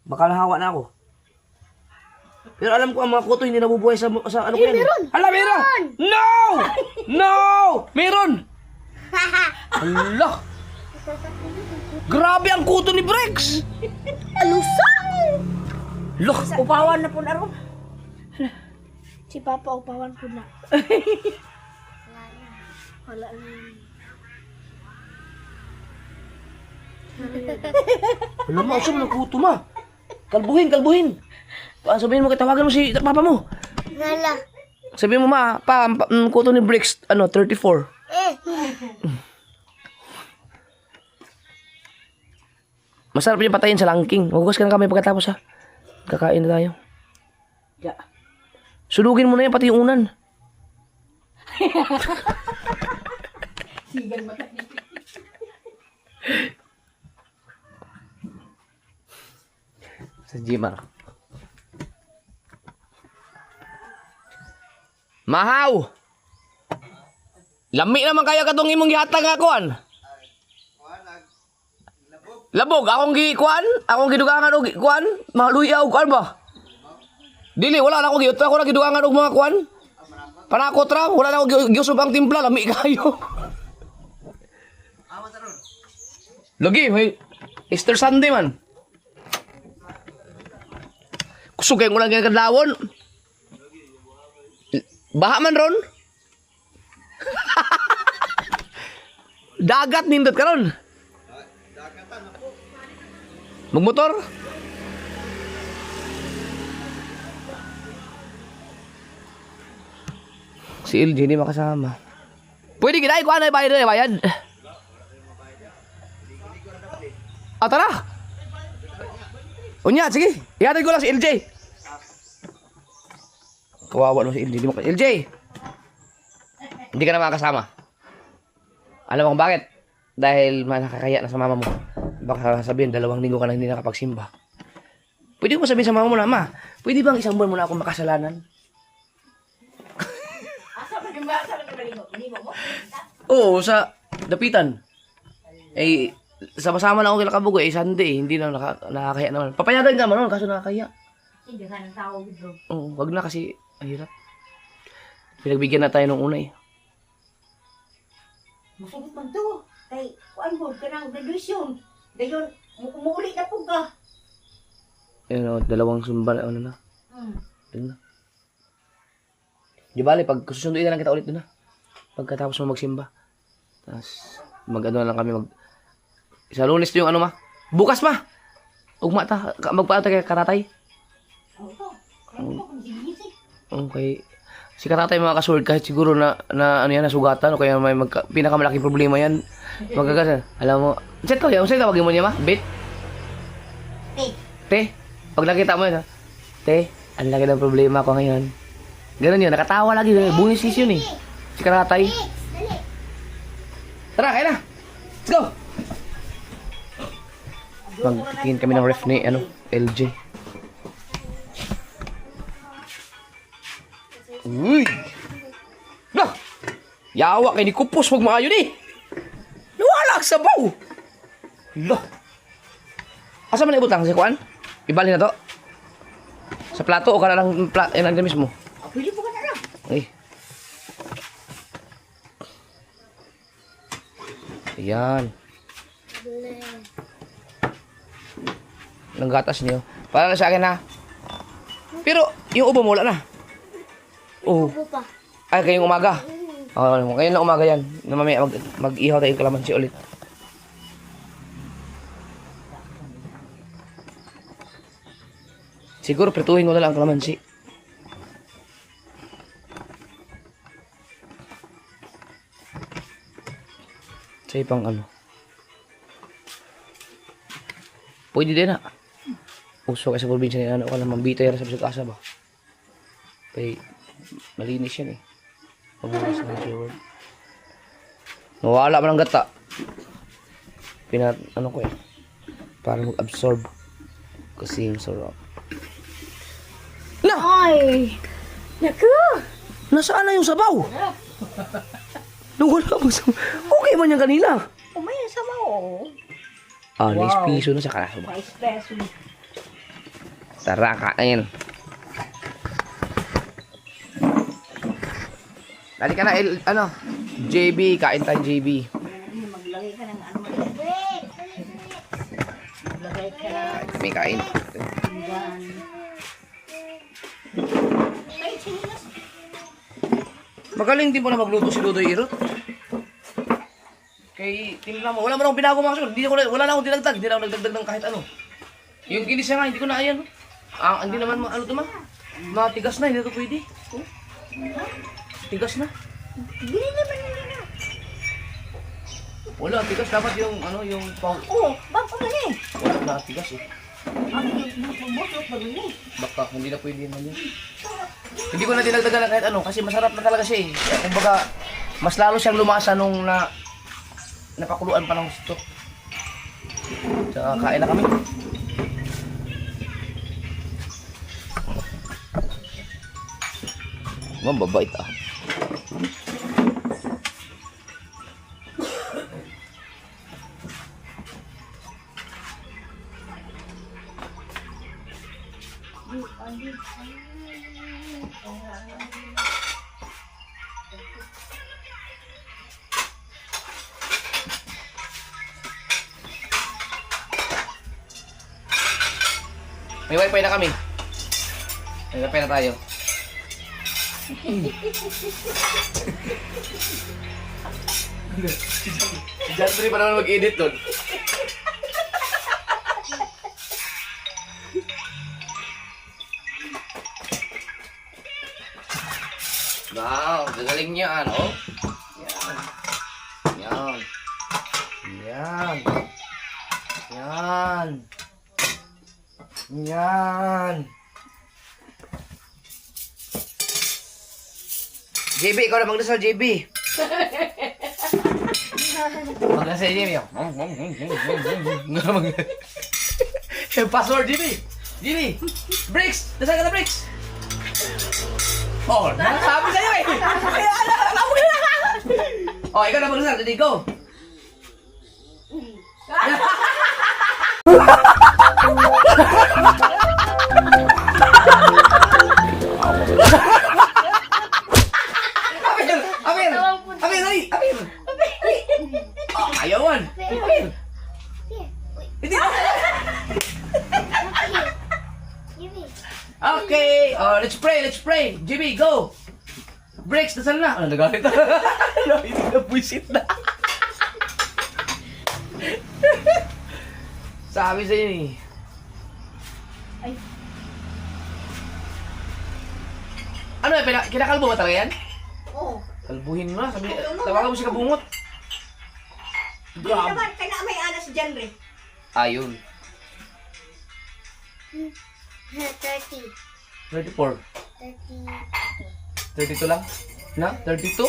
[SPEAKER 1] Baka nahawa na ako. Pero alam ko ang mga kuto hindi nabubuhay sa ano ko yan.
[SPEAKER 2] meron!
[SPEAKER 1] Hala, meron! No! No! Meron! Hala! Grabe ang kuto ni Brex!
[SPEAKER 2] Alusang!
[SPEAKER 1] Loh!
[SPEAKER 3] Upawan na po na ron.
[SPEAKER 2] Si Papa upawan po na. Wala na.
[SPEAKER 1] Alam mo, usap ng kuto ma. Kalbuhin. Sabihin mo, tawagan mo si papa mo.
[SPEAKER 2] Nala.
[SPEAKER 1] Sabihin mo ma, kuto ni Bricks, 34. Masarap yung patayin sa langking. Maghugas ka na kami pagkatapos ha. Kakain na tayo.
[SPEAKER 3] Ya.
[SPEAKER 1] Sulugin mo na yan, pati yung unan.
[SPEAKER 3] Sigan mata.
[SPEAKER 1] Sa Jimar. Mahaw! Lami naman kaya katong imong gihatag nga kuan. Labog, akong gikuan, akong gidugangan og kuan, mga luya og kuan ba? Dili, wala na ako giyot, ako na gidugangan og mga kuan. Panakot ra, wala na ako giusub ang timpla, lami kayo. Lagi, may Easter Sunday man. Kusog kayong ulang kadlawon. Baha man ron. Dagat nindot ka ron. Magmotor? Si LJ hindi makasama. Pwede ginahin ko ano yung bayad. Tara. Unya, sige. Ihatid ko lang si LJ. Kawawa naman si LJ. LJ! Hindi ka na makakasama. Alam mo kung bakit? Dahil nakakaya na sa mama mo. Baka sabihin, 2 linggo ka na hindi nakapagsimba. Pwede ko sabihin sa mama mo na, Ma, pwede bang 1 buwan mo na akong makasalanan? Oo, sa dapitan. Eh, sama-sama na ako kila Kabugoy, Sunday, hindi na nakakaya naman. Papayagan ka man nun, kaso nakakaya.
[SPEAKER 3] Hindi ka ng tao, bro.
[SPEAKER 1] Oo, wag na kasi, ang hirap. Pinagbigyan na tayo nung una eh.
[SPEAKER 3] Masugot man to. Kay, kuan mo, ka ng graduation. Dayon, umuuli na po ka.
[SPEAKER 1] Ayun o, 2 sumba na, ano na. Doon na. Di bale, pag susunduin na lang kita ulit doon na. Pagkatapos mo magsimba. Tapos, mag-ano na lang kami, sa Lunes yung ma. Bukas ma! Ugma ta, magpaano tayo kay Karatay? Okay. Si Karatay mga kasword, kahit siguro na ano yan, nasugatan, o kaya may pinakamalaking problema yan. Magkagasa. Alam mo, chat ko yan, saan tawagin mo niya ma? Bet? Te? Pag nakita mo yun ha? Te, ang laki ng problema ko ngayon. Ganun yun, nakatawa lagi. Bunis yun eh. Si Karatay. Tara, kaya na. Let's go. Magtingin kami ng ref ni, LJ. Uy! Lah! Yawa kay ni Kupos, wag maayo ni. Nawala ang sabaw. Lah! Asa man ibutang si Kuan? Ibalhin na to. Sa plato o kana lang na mismo?
[SPEAKER 3] Pwede po ka na lang.
[SPEAKER 1] Ay. Ayan. Ng gatas niyo. Para na sa akin ha. Pero yung ubo mo wala na. Oh.
[SPEAKER 2] Upo pa.
[SPEAKER 1] Ay, kayong umaga. Ngayon lang umaga yan. Mamaya mag-ihaw tayo kalamansi ulit. Siguro prituhin ko na lang ang kalamansi. Sa pang pwede din na. Uso kasi sa probinsya niya, ka lang mambita yan sa bisag-asa ba? Kaya malinis yan eh. Mabunas na siya. Nawala man ang gata. Ko eh. Para mag-absorb. Kasi yung sarap. Na!
[SPEAKER 2] Ay! Naku!
[SPEAKER 1] Nasaan na yung sabaw? Nung wala bang sabaw. Okay man yan kanina.
[SPEAKER 3] Umaya sa mao.
[SPEAKER 1] Ah,
[SPEAKER 3] Wow.
[SPEAKER 1] 10 piso na sa kalaso ba?
[SPEAKER 3] May special.
[SPEAKER 1] Tara, kain. Dali ka na, JB, kain tayo JB.
[SPEAKER 3] Maglagay ka ng ano. Maglagay ka ng
[SPEAKER 1] May kain.
[SPEAKER 3] pinggan. Ay, sinilas.
[SPEAKER 1] Magaling din po na magluto si Ludoy Irot. Kay, tingnan mo, wala mo akong binago mga kasunod. Wala na akong dinagdag. Hindi na ako nagdagdag ng kahit ano. Yung kinis nga, hindi ko na ayan. Hindi naman, matigas na, hindi na ito pwede. Oh. Tigas na.
[SPEAKER 3] Bili naman nila na.
[SPEAKER 1] Wala, tigas. Dapat yung, yung pau.
[SPEAKER 3] Oo, bako na eh.
[SPEAKER 1] Wala na, tigas eh.
[SPEAKER 3] Ang bubusok ba rin eh.
[SPEAKER 1] Baka, hindi na pwede naman yun. Hindi ko na dinagdagan na kahit ano, kasi masarap na talaga siya eh. Kaya, kumbaga, mas lalo siyang lumasa nung napakuluan pa ng gusto. Tsaka kain na kami. Mababait ah. May wifi na kami. May wifi na tayo. Si John pa naman mag-edit doon. Wow, gagaling niya ano? Yan. Yan. Yan. Yan. Yan. JB, ikaw na magdasal, JB. Magdasal, JB. Password, JB. JB. Bricks. Dasal ka na, Bricks. Oh, sabi sa'yo eh. Oh, ikaw na magdasal. Jadi, go. Ayawan. Okay, let's pray. JB, go. Breaks, dasal na. Ano, nagalit na. Hindi na buisit na. Sabi sa'yo eh.
[SPEAKER 3] Ay.
[SPEAKER 1] Ano kinakalbo ba talaga yan?
[SPEAKER 3] Oo.
[SPEAKER 1] Kalbuhin mo na. Tawagan mo si Kabungot.
[SPEAKER 3] Hindi naman, kaya may anas dyan rin.
[SPEAKER 1] Ayun.
[SPEAKER 2] 30.
[SPEAKER 1] 34.
[SPEAKER 2] 30.
[SPEAKER 1] 32 lang? Na? 32?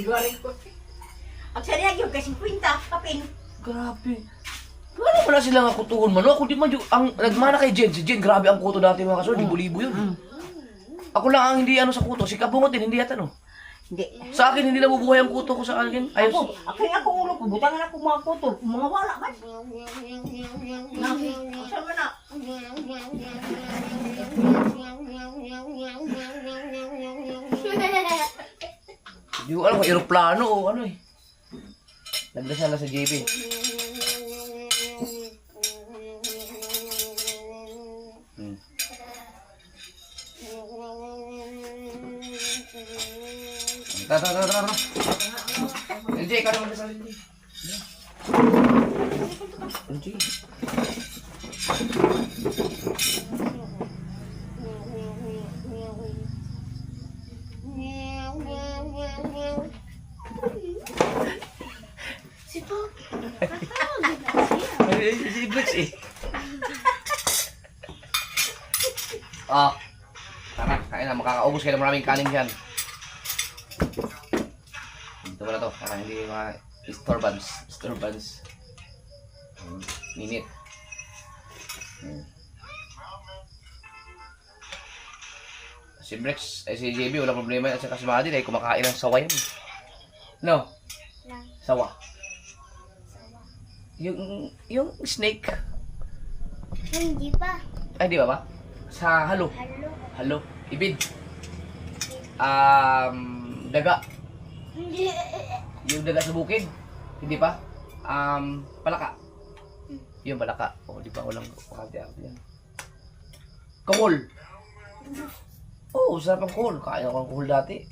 [SPEAKER 3] Galing ko. Ang sarili yung kasi 50, kapin.
[SPEAKER 1] Grabe. Wala pala sila nga kutuhon man. Ako di man yung, ang nagmana kay Jen. Si Jen, grabe ang kuto dati mga kasol. Libo-libo yun. Ako lang ang hindi ano sa kuto. Si Kabungot din, hindi yata no.
[SPEAKER 3] Hindi.
[SPEAKER 1] Sa akin, hindi nabubuhay ang kuto ko sa akin. Ayos.
[SPEAKER 3] Ako ulo ko, butangan ako mga kuto. Mga wala man. Saan mo na?
[SPEAKER 1] Hindi ko alam kung aeroplano o ano eh. Nagdasal na sa JB. Tara. LJ, ikaw naman sa LJ. LJ.
[SPEAKER 2] Si Pop.
[SPEAKER 1] Si Blex eh. Ah. Tara, kain na. Makakaubos kayo ng maraming kanin dyan. Ito mo na to, para hindi disturbance. Minute. Si Brex, si JB, wala problema. At saka si Madi, dahil kumakain ng sawa yan. No?
[SPEAKER 2] Lang.
[SPEAKER 1] Sawa. Yung snake.
[SPEAKER 2] Hindi pa.
[SPEAKER 1] Ay, di ba ba? Sa halo.
[SPEAKER 2] Halo.
[SPEAKER 1] Halo. Ibid. Daga.
[SPEAKER 2] Hindi.
[SPEAKER 1] Yung daga sa bukid. Hindi pa? Palaka. Yung palaka. O, di pa walang pakati-ati yan. Kahol. Oo, sarap ang kahol. Kaya ko ang kahol dati.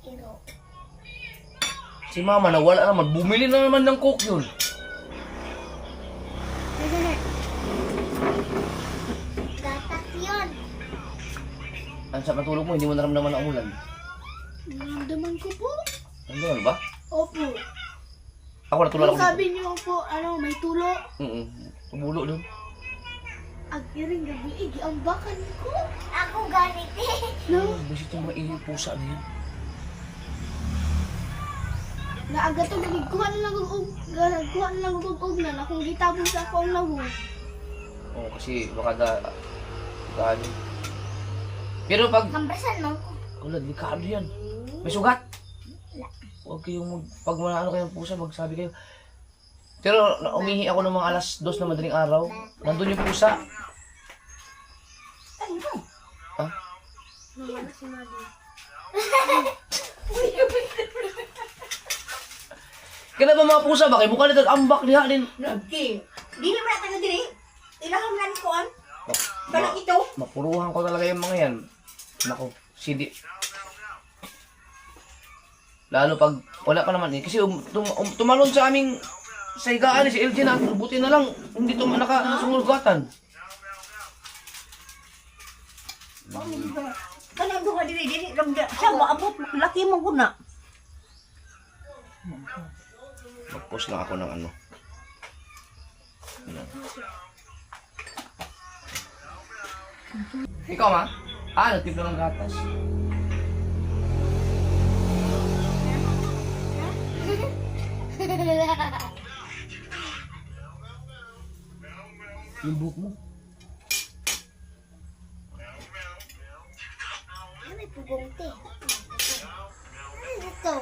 [SPEAKER 2] Iro.
[SPEAKER 1] Si mama nawala naman. Bumili na naman ng coke yun.
[SPEAKER 2] Gatas yun.
[SPEAKER 1] Ang sarap ng tulog mo, hindi mo naramdaman na umulan.
[SPEAKER 2] Naramdaman ko po.
[SPEAKER 1] Ano ba?
[SPEAKER 2] Opo.
[SPEAKER 1] Ako natulog ako
[SPEAKER 2] Kung sabi niyo po, may tulo.
[SPEAKER 1] Tumulo doon.
[SPEAKER 2] Ag iring gabi, giambakan ko. Ako ganit eh. No?
[SPEAKER 1] Basit yung mga pusa na yan.
[SPEAKER 2] Naaga to, kuha na lang og ugnan. Akong gitabong sa akong lawo.
[SPEAKER 1] Oo, kasi baka ano. Pero pag,
[SPEAKER 2] Kambrasan mo.
[SPEAKER 1] wala, delikado yan. May sugat. Huwag kayong pag wala ano kayong pusa, magsabi kayo. Pero umihi ako ng mga alas 2 na madaling araw. Nandun yung pusa. Ha?
[SPEAKER 2] Nawala si Madi.
[SPEAKER 1] Kaya ba mga pusa ba? Kaya mukha nito ambak niya din.
[SPEAKER 3] King. Di naman natin na diri. Ilaham na ko an. Balik ito.
[SPEAKER 1] Mapuruhan ko talaga yung mga yan. Nako, sidi. Lalo pag wala pa naman eh. Kasi tumalon sa aming sa higaan si LG na. Buti na lang, hindi nakasungulgatan.
[SPEAKER 3] Kanang duha diri ramda. Sa maabot laki mo guna.
[SPEAKER 1] Mag-post lang ako ng ano. Ikaw ma? Nagtimpla ng gatas. Yung buhok mo.
[SPEAKER 2] May pugongte. Ano ito?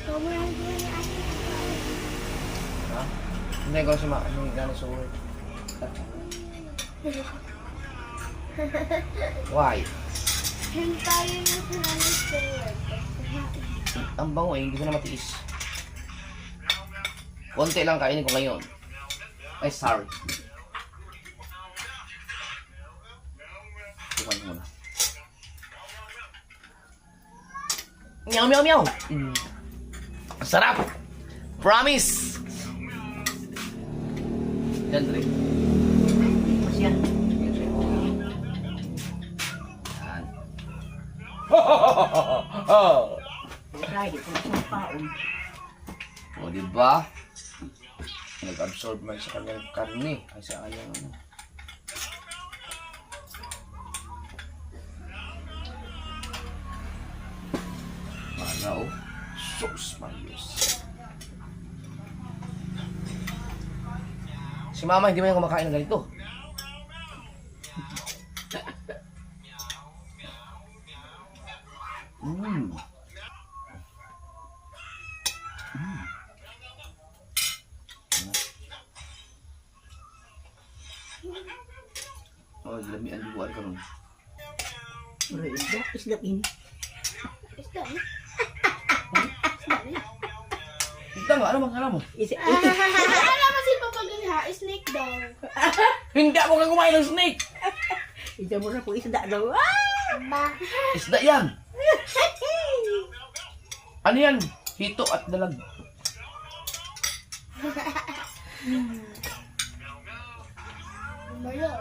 [SPEAKER 2] Sobrang buhay ni ate.
[SPEAKER 1] Ha? Hindi ko si ma. Hindi gano'n sa word. Why?
[SPEAKER 2] Hintayin mo sa namin sa word.
[SPEAKER 1] Ang bango eh, hindi ko na matiis. Konti lang kainin ko ngayon. Ay, sorry. Tukan mo na. Meow, meow, meow. Ang sarap. Promise. Yan, Dre.
[SPEAKER 3] Masya.
[SPEAKER 1] Yan.
[SPEAKER 3] Try di ko sa paon.
[SPEAKER 1] O, diba? Nag-absorb man sa kanyang karne. Ay, sa kanyang ano. Rao. Sus, Marius. Si mama hindi man yung kumakain ng ganito. Oh, lami ang buwan ka nun.
[SPEAKER 3] Pero isda ini.
[SPEAKER 2] Isda eh.
[SPEAKER 1] Tignan nga, ano bang alam mo?
[SPEAKER 2] Ano naman si Papa Gali ha? Snake daw.
[SPEAKER 1] Hindi ako kang kumain ng snake!
[SPEAKER 3] Isa mo na po isda daw.
[SPEAKER 2] Ba?
[SPEAKER 1] Isda yan! Ano yan? Hito at dalag.
[SPEAKER 2] Mayor.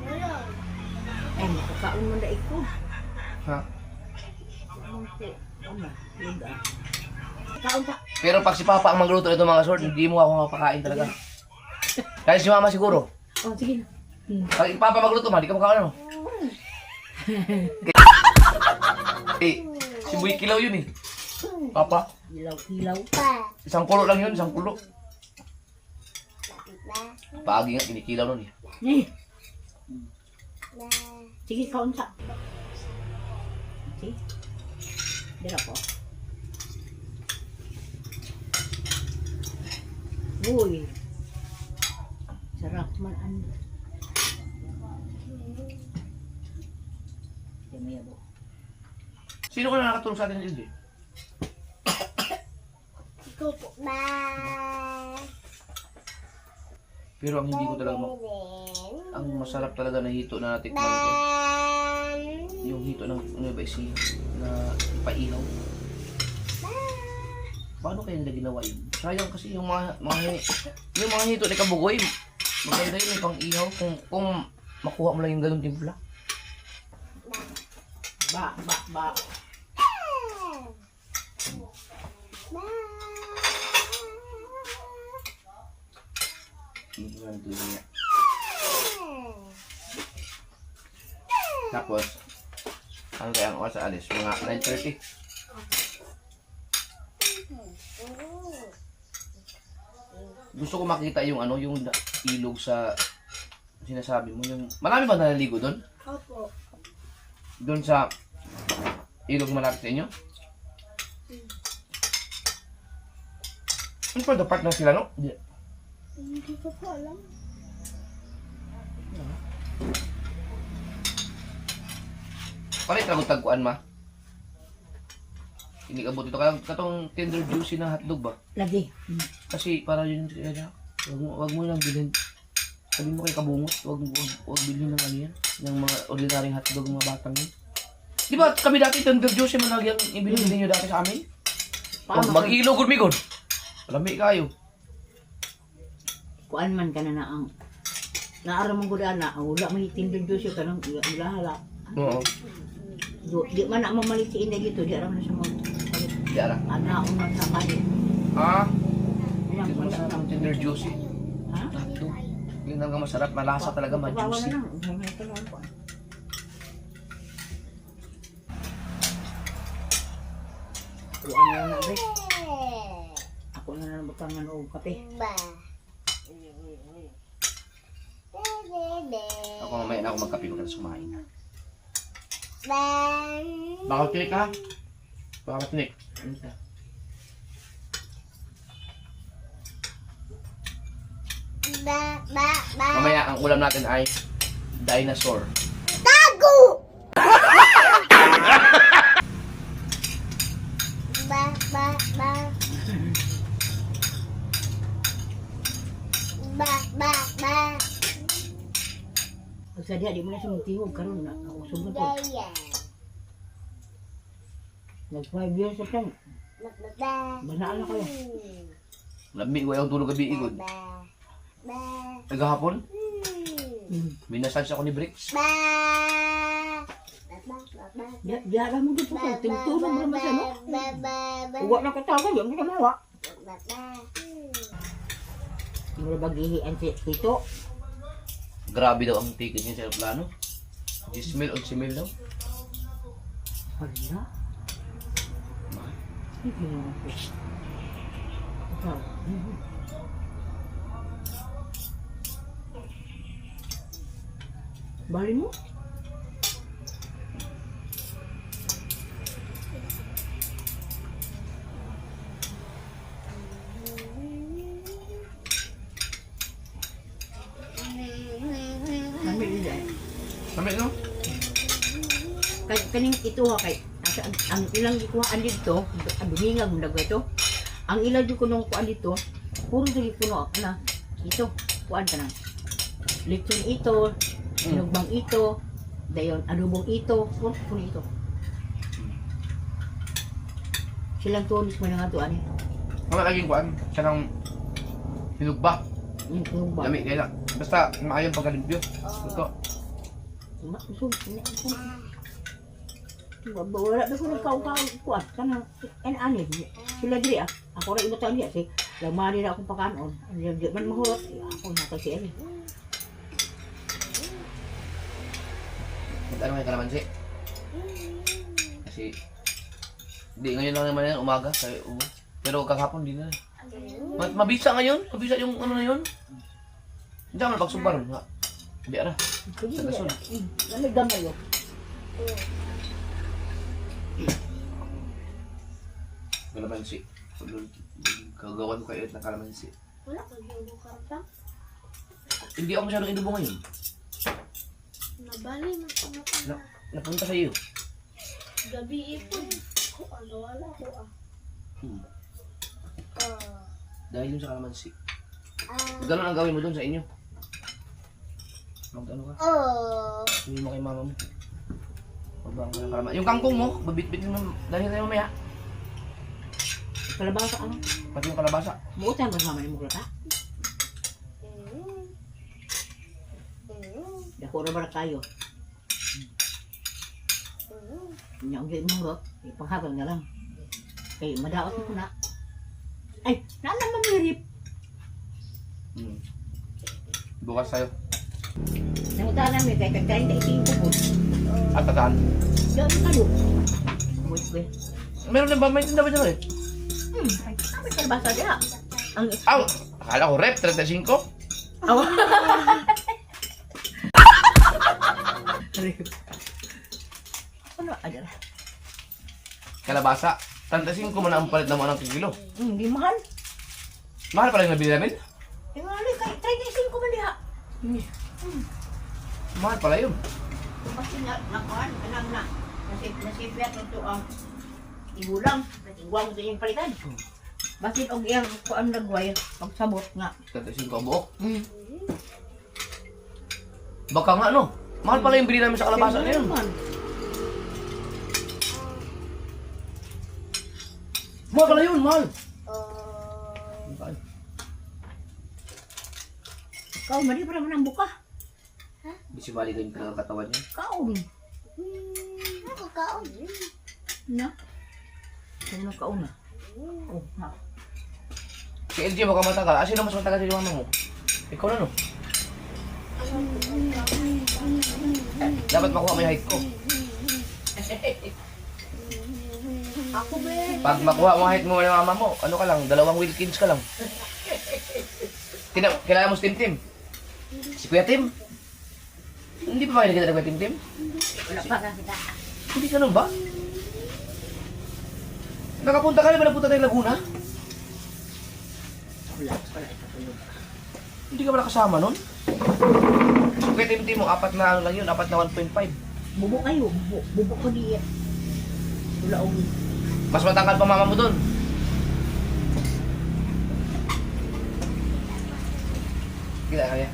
[SPEAKER 2] Mayor.
[SPEAKER 3] Ay, makakaon mo na ito.
[SPEAKER 1] Ha?
[SPEAKER 3] Ama, luga. Kaon ka.
[SPEAKER 1] Pero pag si Papa ang magluto nito mga sword, hindi mo ako mapakain talaga. Kaya si Mama siguro.
[SPEAKER 3] Oh, sige na.
[SPEAKER 1] Pag si Papa magluto, di ka makaano. Eh, si Buy Kilaw yun eh. Papa,
[SPEAKER 3] Hilaw.
[SPEAKER 1] isang kulo lang yun, isang kulo. Paagi nga, kinikilaw nun eh.
[SPEAKER 3] Eh. Sige, kaon sa. Sige. Dira po. Uy. Sarap man ano. Yabo.
[SPEAKER 1] Sino ko na nakatulong sa atin ng Ildi?
[SPEAKER 2] Ikaw po.
[SPEAKER 1] Pero ang hindi ko talaga ang masarap talaga na hito na natikman ko. Yung hito ng Nueva Ecija na paihaw. Paano kaya nila ginawa yun? Sayang kasi yung mga hito ni Kabugoy. Maganda yun yung pang ihaw kung makuha mo lang yung ganun timpla.
[SPEAKER 3] Ba.
[SPEAKER 1] Tapos, ano kaya ang oras sa alis? Mga 9:30. Gusto ko makita yung yung ilog sa sinasabi mo. Yung, marami ba naliligo doon?
[SPEAKER 2] Opo.
[SPEAKER 1] Doon sa ilog malapit sa inyo? Ano pa the part na sila, no?
[SPEAKER 2] Hindi ko po alam.
[SPEAKER 1] Palit lang tagkuan ma. Hindi abot ito katong tender juicy na hotdog ba?
[SPEAKER 3] Lagi.
[SPEAKER 1] Kasi para yun kaya wag mo lang bilhin. Sabi mo kay Kabungot, wag bilhin ng ano yan, ng mga ordinaryong hotdog mga batang yun. Di ba kami dati tender juicy man lang yung ibinili niyo dati sa amin? Mag-ilog gud mi gud. Lami kayo.
[SPEAKER 3] Kuan man ka na ang naara mong gudana, wala man itindog juice ka nang ilahala.
[SPEAKER 1] Oo.
[SPEAKER 3] Di man na mamalitiin na dito, di aram na siya mo.
[SPEAKER 1] Di ara.
[SPEAKER 3] Ana man sa kanya.
[SPEAKER 1] Ah,
[SPEAKER 3] Ilang
[SPEAKER 1] hindi
[SPEAKER 3] wala
[SPEAKER 1] masarap
[SPEAKER 3] na.
[SPEAKER 1] ang tender juicy.
[SPEAKER 3] Ha?
[SPEAKER 1] Hotdog. Yun lang ang masarap, malasa talaga, ma-juicy.
[SPEAKER 3] Kuan na na rin. Ako na lang butangan o kape.
[SPEAKER 1] Ako mamaya na ako magkape ko kasi kumain na. Baka tinik ha? Baka tinik. Mamaya ang ulam natin ay dinosaur.
[SPEAKER 3] Pag sa diya, di mo na siya magtingog karon na. Ako sumod po. Nag 5 years sa plan. Banaan na kayo.
[SPEAKER 1] Lami ko yung tulog gabi igod. Nagahapon, minasage ako ni Bricks.
[SPEAKER 3] Diara mo dito ka. Tingturo mo naman siya, no? Uwa na katawa, yan mo na mawa. Mula bagihian si Tito.
[SPEAKER 1] Grabe daw ang ticket niya sa aeroplano. 10,000 o 11,000 daw.
[SPEAKER 3] Hala. Bali mo? Kami nila.
[SPEAKER 1] Kami, no?
[SPEAKER 3] Kaning ito ha kay ang ilang ikuhaan dito, dumingag mo na ito. Ang ilang ko nung kuan dito, puro dili puno na ito, kuan ka na. Lechon ito, inugbang ito, dayon adobong ito, puro puno ito. Silang tulis mo na nga tuan.
[SPEAKER 1] Mga laging kuan, siya ng hinugba.
[SPEAKER 3] Inugbang.
[SPEAKER 1] Lami, kaya lang. Basta, maayong pagkalimpyo. Ito.
[SPEAKER 3] Wala na ko nagkaukaw kuan kana ani sila diri ako ra imutan diya si lamari na akong pakanon di man mahurot ako na kasi ani
[SPEAKER 1] Ano ngayon kalamansi? Kasi, di ngayon lang naman yan, umaga. Pero kahapon, di na. Mabisa ngayon? Mabisa yung ano na yun? Hindi ako pagsubar. Hindi ara. Sa gasol.
[SPEAKER 3] may gamay yo
[SPEAKER 1] Kalamansi. Kagawan ko kayo ng kalamansi.
[SPEAKER 2] Wala ko yung karta.
[SPEAKER 1] Hindi ako masyadong inubo ngayon.
[SPEAKER 2] Nabali man ko na.
[SPEAKER 1] Napunta sa iyo.
[SPEAKER 2] Gabi ipon. Ko ano wala ko ah.
[SPEAKER 1] Dahil yun sa kalamansi. Ganun ang gawin mo doon sa inyo. Mag-ano ka? Hindi mo kay mama mo. Mabang ka ng kalamansi. Yung kangkong mo, babit-bit mo dahil na mamaya.
[SPEAKER 3] kalabasa ano
[SPEAKER 1] Pati yung kalabasa.
[SPEAKER 3] buutan ba sama ni mo klata dako ra ba kayo nya ang gid mo ipanghabang na lang kay madaot ko na ay naman mamirip
[SPEAKER 1] Bukas sa'yo.
[SPEAKER 3] nangutan namin kay kagkain ta iting ko
[SPEAKER 1] At tataan.
[SPEAKER 3] doon kayo wait wait
[SPEAKER 1] Meron na ba? May tinda ba dyan eh?
[SPEAKER 3] ay kami kalabasa dia ang
[SPEAKER 1] Aw! Akala ko rep, 35.
[SPEAKER 3] awa ano ada
[SPEAKER 1] Kalabasa. 35 mo na ang palit na mo ng kilo.
[SPEAKER 3] hindi mahal
[SPEAKER 1] Mahal pala yung nabili namin.
[SPEAKER 3] Tingali kay 35 man diha.
[SPEAKER 1] Mahal pala yun.
[SPEAKER 3] Kasi nakuan alam na. Kasi nasipya to ang igulang. Iguang mo yung palitan. Basin og iyang kuan nagway pagsabot nga.
[SPEAKER 1] 35 ang buok. Baka nga no. Mahal pala yung bili namin sa kalabasa na yun. Mahal pala yun, mahal.
[SPEAKER 3] Kau mali para man ang buka.
[SPEAKER 1] Bisi bali ko yung pinagkatawan niya.
[SPEAKER 3] Kaon.
[SPEAKER 2] Ako kaon.
[SPEAKER 3] Na. Kung nakaon na. Oh, ha.
[SPEAKER 1] Si LG mo ka matagal. Sino mas matagal sa mama mo? Ikaw na no. Dapat makuha mo yung height ko.
[SPEAKER 3] Ako be.
[SPEAKER 1] Pag makuha mo height mo yung mama mo, ano ka lang, 2 Wilkins ka lang. Kilala mo si Tim Tim? Si Kuya Tim? Hindi pa ba nakita na Kuya Tim Tim?
[SPEAKER 3] Wala pa na kita.
[SPEAKER 1] Hindi ka nun ba? Nakapunta ka na ba napunta tayong Laguna?
[SPEAKER 3] Wala pala ito.
[SPEAKER 1] Hindi ka ba nakasama nun? So Kuya Tim Tim mo, 4 na ano lang yun, 4 na 1.5.
[SPEAKER 3] Bubo kayo, bubo ko diya. Wala og
[SPEAKER 1] Mas matangkad pa mama mo dun. Kita kaya?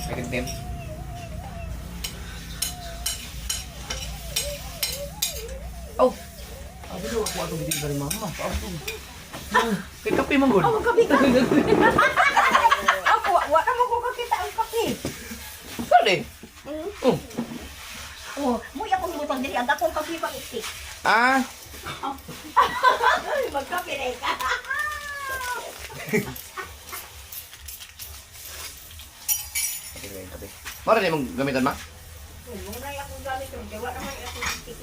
[SPEAKER 1] Kuya Tim Tim? Oh! Abi do ako ato bitin dari mama. Pao to. Kay kape man gud.
[SPEAKER 3] oh, kapi ka. Ako, wala mo ko kakita ang kapi.
[SPEAKER 1] Kali. Oh.
[SPEAKER 3] Oh, mo akong butang diri ang akong kapi pang stick.
[SPEAKER 1] Ah,
[SPEAKER 3] Magkapi na ka.
[SPEAKER 1] kape. Mara ni mong gamitan ma?
[SPEAKER 3] Muna akong gamit yung dewa naman akong stick.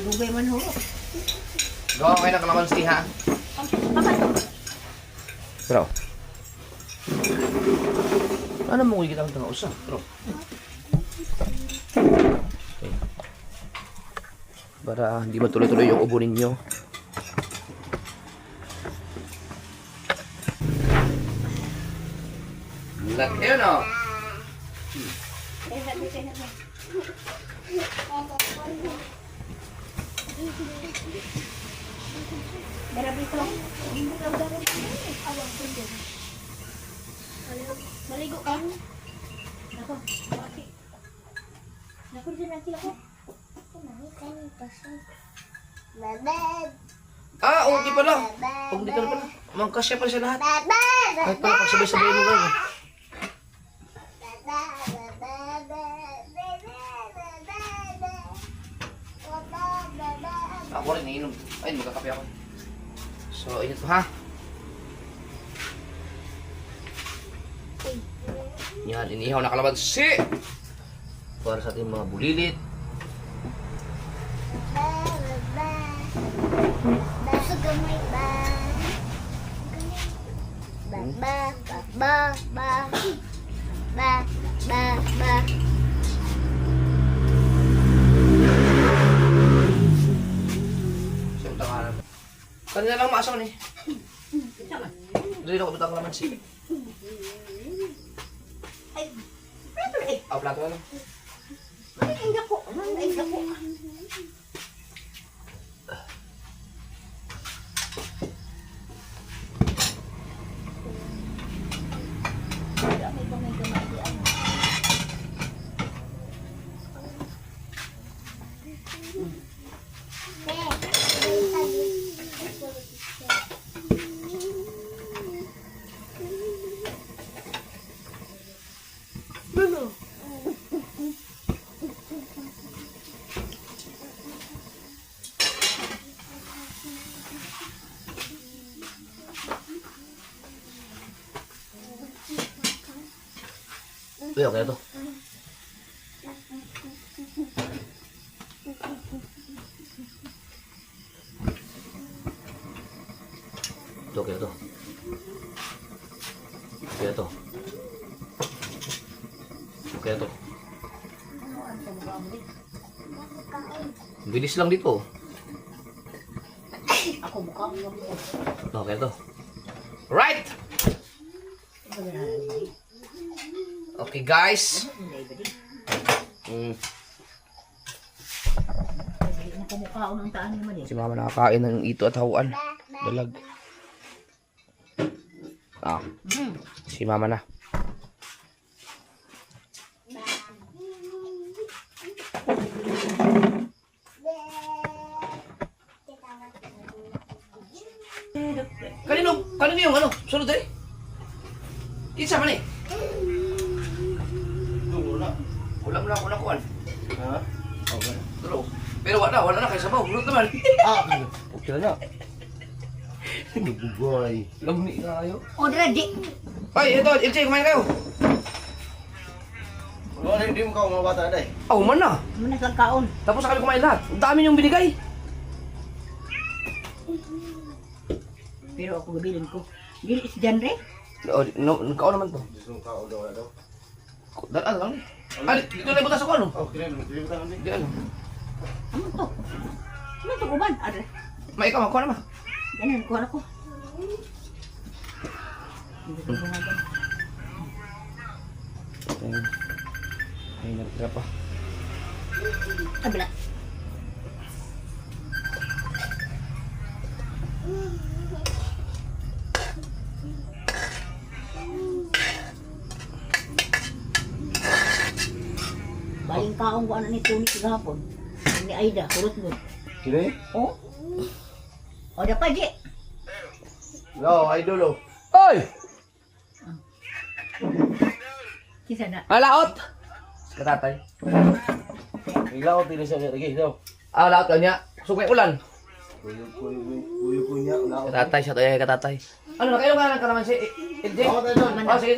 [SPEAKER 3] Dugay man ho.
[SPEAKER 1] Gawa kayo ng kalamansi ha.
[SPEAKER 3] Papato.
[SPEAKER 1] Pero. Ano mo kita ang tanga usa? Pero. Okay. Para hindi matuloy-tuloy yung ubo ninyo. Laki yun o.
[SPEAKER 2] Maligo ka. Nako. Nako dyan natin ako.
[SPEAKER 1] Ah, okay pala. Pag dito na pala. Magkasya pala siya lahat. Kahit pala pag sabay-sabay mo gano'n. Ako rin nainom. Ay, magkakape ako. So, init pa ha. Yan, inihaw na kalamansi. Para sa ating mga bulilit.
[SPEAKER 2] Sa gamay ba? Ba.
[SPEAKER 1] So, tangalan. Kanina lang maasaw ni.
[SPEAKER 3] Sama.
[SPEAKER 1] Dali na ko butang kalamansi.
[SPEAKER 3] Ay. Plato eh.
[SPEAKER 1] Ah, plato na lang.
[SPEAKER 3] Ay nako. Ay nako.
[SPEAKER 1] Uy, okay na to. Okay na to. Okay na to. Okay na to. Bilis lang dito.
[SPEAKER 3] Ako mukha mo.
[SPEAKER 1] Okay na to. Right! Okay guys.
[SPEAKER 3] Nakamukha ko ng taan naman eh.
[SPEAKER 1] Si mama nakakain ng ito at hawan. Dalag. Ah. Si mama na. Kanino yung ano? Sunod eh? Kinsa man eh? Wala mo na ako nakuhan.
[SPEAKER 4] Ha?
[SPEAKER 1] Okay. Pero wala na kayo sabaw. Bulot naman.
[SPEAKER 4] Okay na. Bugay.
[SPEAKER 1] Lamni na kayo.
[SPEAKER 3] O di.
[SPEAKER 1] Ay, ito, Ilche, kumain kayo.
[SPEAKER 4] Wala hindi mo ka mga bata day.
[SPEAKER 1] Oh, man na.
[SPEAKER 3] Manas lang kaon.
[SPEAKER 1] Tapos sa kami kumain lahat. Ang dami niyong binigay.
[SPEAKER 3] Pero ako gabilin ko. Dili is genre.
[SPEAKER 1] Oh, nagkao naman to.
[SPEAKER 4] Gusto mo ka o daw daw.
[SPEAKER 1] Dalaan lang. Ah, dito na ibutas ako ano?
[SPEAKER 4] Oh, kaya mo dili ka
[SPEAKER 1] Di ano.
[SPEAKER 3] Ano to? Ano to uban? Adre.
[SPEAKER 1] May ikaw, magkuha naman.
[SPEAKER 3] Ganun ko ako. Hindi ko gumagan.
[SPEAKER 1] Ay, nagtira pa.
[SPEAKER 3] Abla. Baling kaong ko ano ni Tony kagahapon. Ni Aida, kurot mo.
[SPEAKER 4] Kini?
[SPEAKER 3] Oh? O dapat di.
[SPEAKER 4] No, idol oh.
[SPEAKER 1] Oy!
[SPEAKER 3] Kisa na.
[SPEAKER 1] Alaot! Katatay.
[SPEAKER 4] Ilaw tili sa lagi daw.
[SPEAKER 1] Ah, laot ka niya. Sugay ulan.
[SPEAKER 4] Kuyo niya ilaw.
[SPEAKER 1] Katatay siya to, katatay. Ano, nakailo ka ng kalamansi? Ilche?
[SPEAKER 4] Ako tayo doon.
[SPEAKER 1] Oh, sige.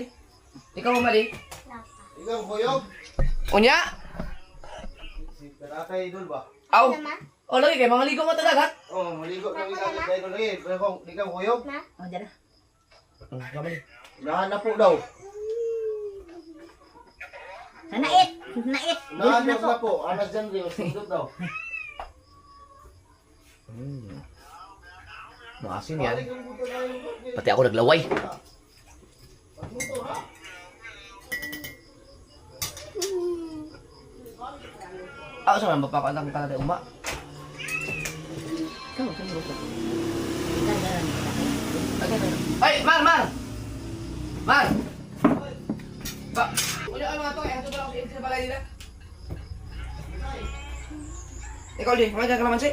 [SPEAKER 1] Ikaw mali.
[SPEAKER 4] Ikaw kuyo.
[SPEAKER 1] Unya?
[SPEAKER 4] Si tatay idol ba?
[SPEAKER 1] Aw! Oh, lagi kay mga ligo mo talaga.
[SPEAKER 5] Oh, maligo na ikaw kayo lagi. Pero kung di ka kuyog,
[SPEAKER 3] O, dala.
[SPEAKER 1] Kamali.
[SPEAKER 5] nahanap po daw.
[SPEAKER 3] Nanait! Nanait! Gulat na
[SPEAKER 5] Nahanap
[SPEAKER 3] po.
[SPEAKER 5] na po. Anas dyan rin. Sindot daw.
[SPEAKER 1] Maasin yan. Pati ako naglaway. Ako sa mga papakatang ka natin uma.
[SPEAKER 3] Ikaw, saan mo ko? Dala na.
[SPEAKER 1] Ay, Mar! Mar! Ba, ulit ang mga to, eh. Ito pala ako sa insin balay nila. Ikaw, Lee, kumain ka kalamansi?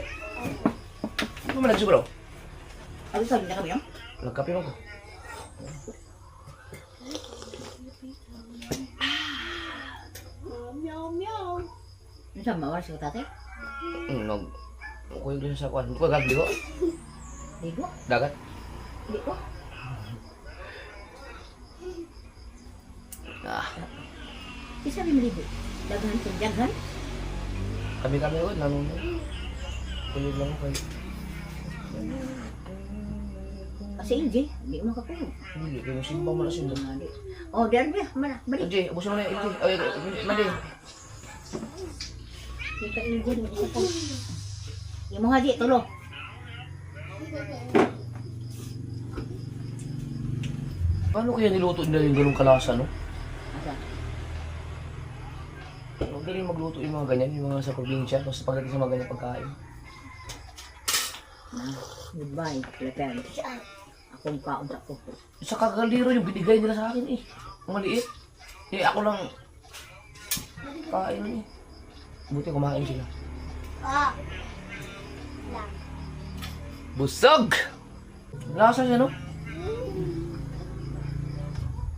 [SPEAKER 1] Ano mo nagsubraw?
[SPEAKER 3] Ano sabi na kami yan?
[SPEAKER 1] Nagkape mo ko.
[SPEAKER 2] Meow, meow.
[SPEAKER 3] Ano sabi, mawala siya tatay?
[SPEAKER 1] Kuya din sa kuwan. Kuya gagli ko.
[SPEAKER 3] Ligo?
[SPEAKER 1] Dagat.
[SPEAKER 3] Ligo?
[SPEAKER 1] Ah,
[SPEAKER 3] Isa rin maligo. Daghan sa daghan.
[SPEAKER 1] kami ko. Nanunod. Kuya lang ko kayo.
[SPEAKER 3] Kasi hindi. Hindi mo makakulong.
[SPEAKER 1] Hindi, kayo simba mo na simba.
[SPEAKER 3] Oh, derby. Mana, balik.
[SPEAKER 1] Uji, ubusin mo na yun. Uji, mali.
[SPEAKER 3] Kita injin mo isa pa. Yung mga di, tulo.
[SPEAKER 1] Paano kaya niluto nila yung ganung kalasa, no?
[SPEAKER 3] Asa?
[SPEAKER 1] Huwag galing magluto yung mga ganyan, yung mga sa probinsya, tapos pagdating sa mga ganyan pagkain.
[SPEAKER 3] Goodbye, Lepen. Akong kaon sa ko.
[SPEAKER 1] Sa kagaliro yung binigay nila sa akin eh. Ang maliit. Eh, ako lang kain eh. Buti kumain sila.
[SPEAKER 2] Ah.
[SPEAKER 1] Busog! Lasa siya, no?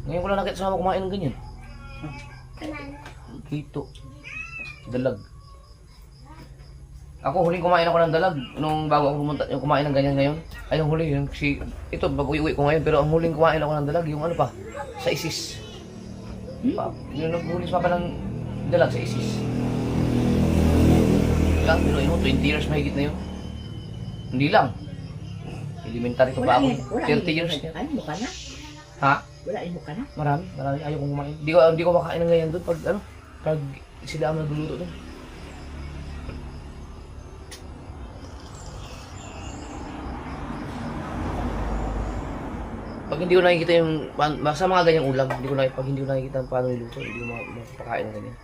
[SPEAKER 1] Ngayon ko lang nakita sama kumain ng ganyan. Kito. Dalag. Ako huling kumain ako ng dalag nung bago ako pumunta yung kumain ng ganyan ngayon. Ay yung huli yung si ito pag-uwi ko ngayon pero ang huling kumain ako ng dalag yung ano pa sa Isis. Pa, yung naghulis pa ng dalag sa Isis. Lang, pero yun, 20 years mahigit na yun. Hindi lang. Elementary ko pa ako. 30 years.
[SPEAKER 3] Ano mo ka na?
[SPEAKER 1] Ha?
[SPEAKER 3] Wala mo ka na?
[SPEAKER 1] Marami. Ayaw kong kumain. Hindi ko makain ng ganyan doon pag ano, pag sila ang nagluluto doon. Pag hindi ko nakikita yung, sa mga ganyang ulam, pag hindi ko nakikita paano niluto, hindi ko mapakain ng ganyan.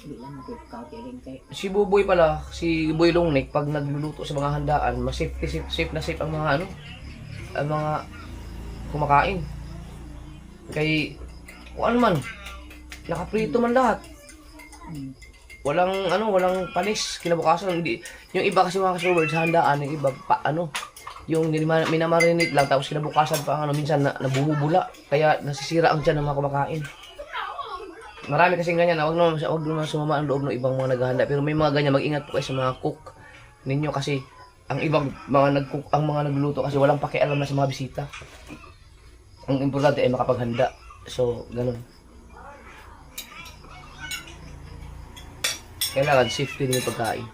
[SPEAKER 3] Hindi lang magkakaw din kay.
[SPEAKER 1] Si Buboy pala, si Boy Longnek, pag nagluluto sa mga handaan, mas safe na safe ang mga ano, ang mga kumakain. Kay, kung ano man, nakaprito man lahat. Walang panis, kinabukasan, hindi. Yung iba kasi mga kasubard sa handaan, yung iba, yung minamarinate lang, tapos kinabukasan pa, minsan nabubula, kaya nasisira ang tiyan ng mga kumakain. Marami kasing ganyan, wag naman sumama ang loob ng ibang mga naghahanda, pero may mga ganyan, mag-ingat po kayo sa mga cook ninyo kasi ang ibang mga nag-cook, ang mga nagluluto kasi walang pakialam na sa mga bisita. Ang importante ay makapaghanda. So, ganun. Kailangan safety din yung pagkain.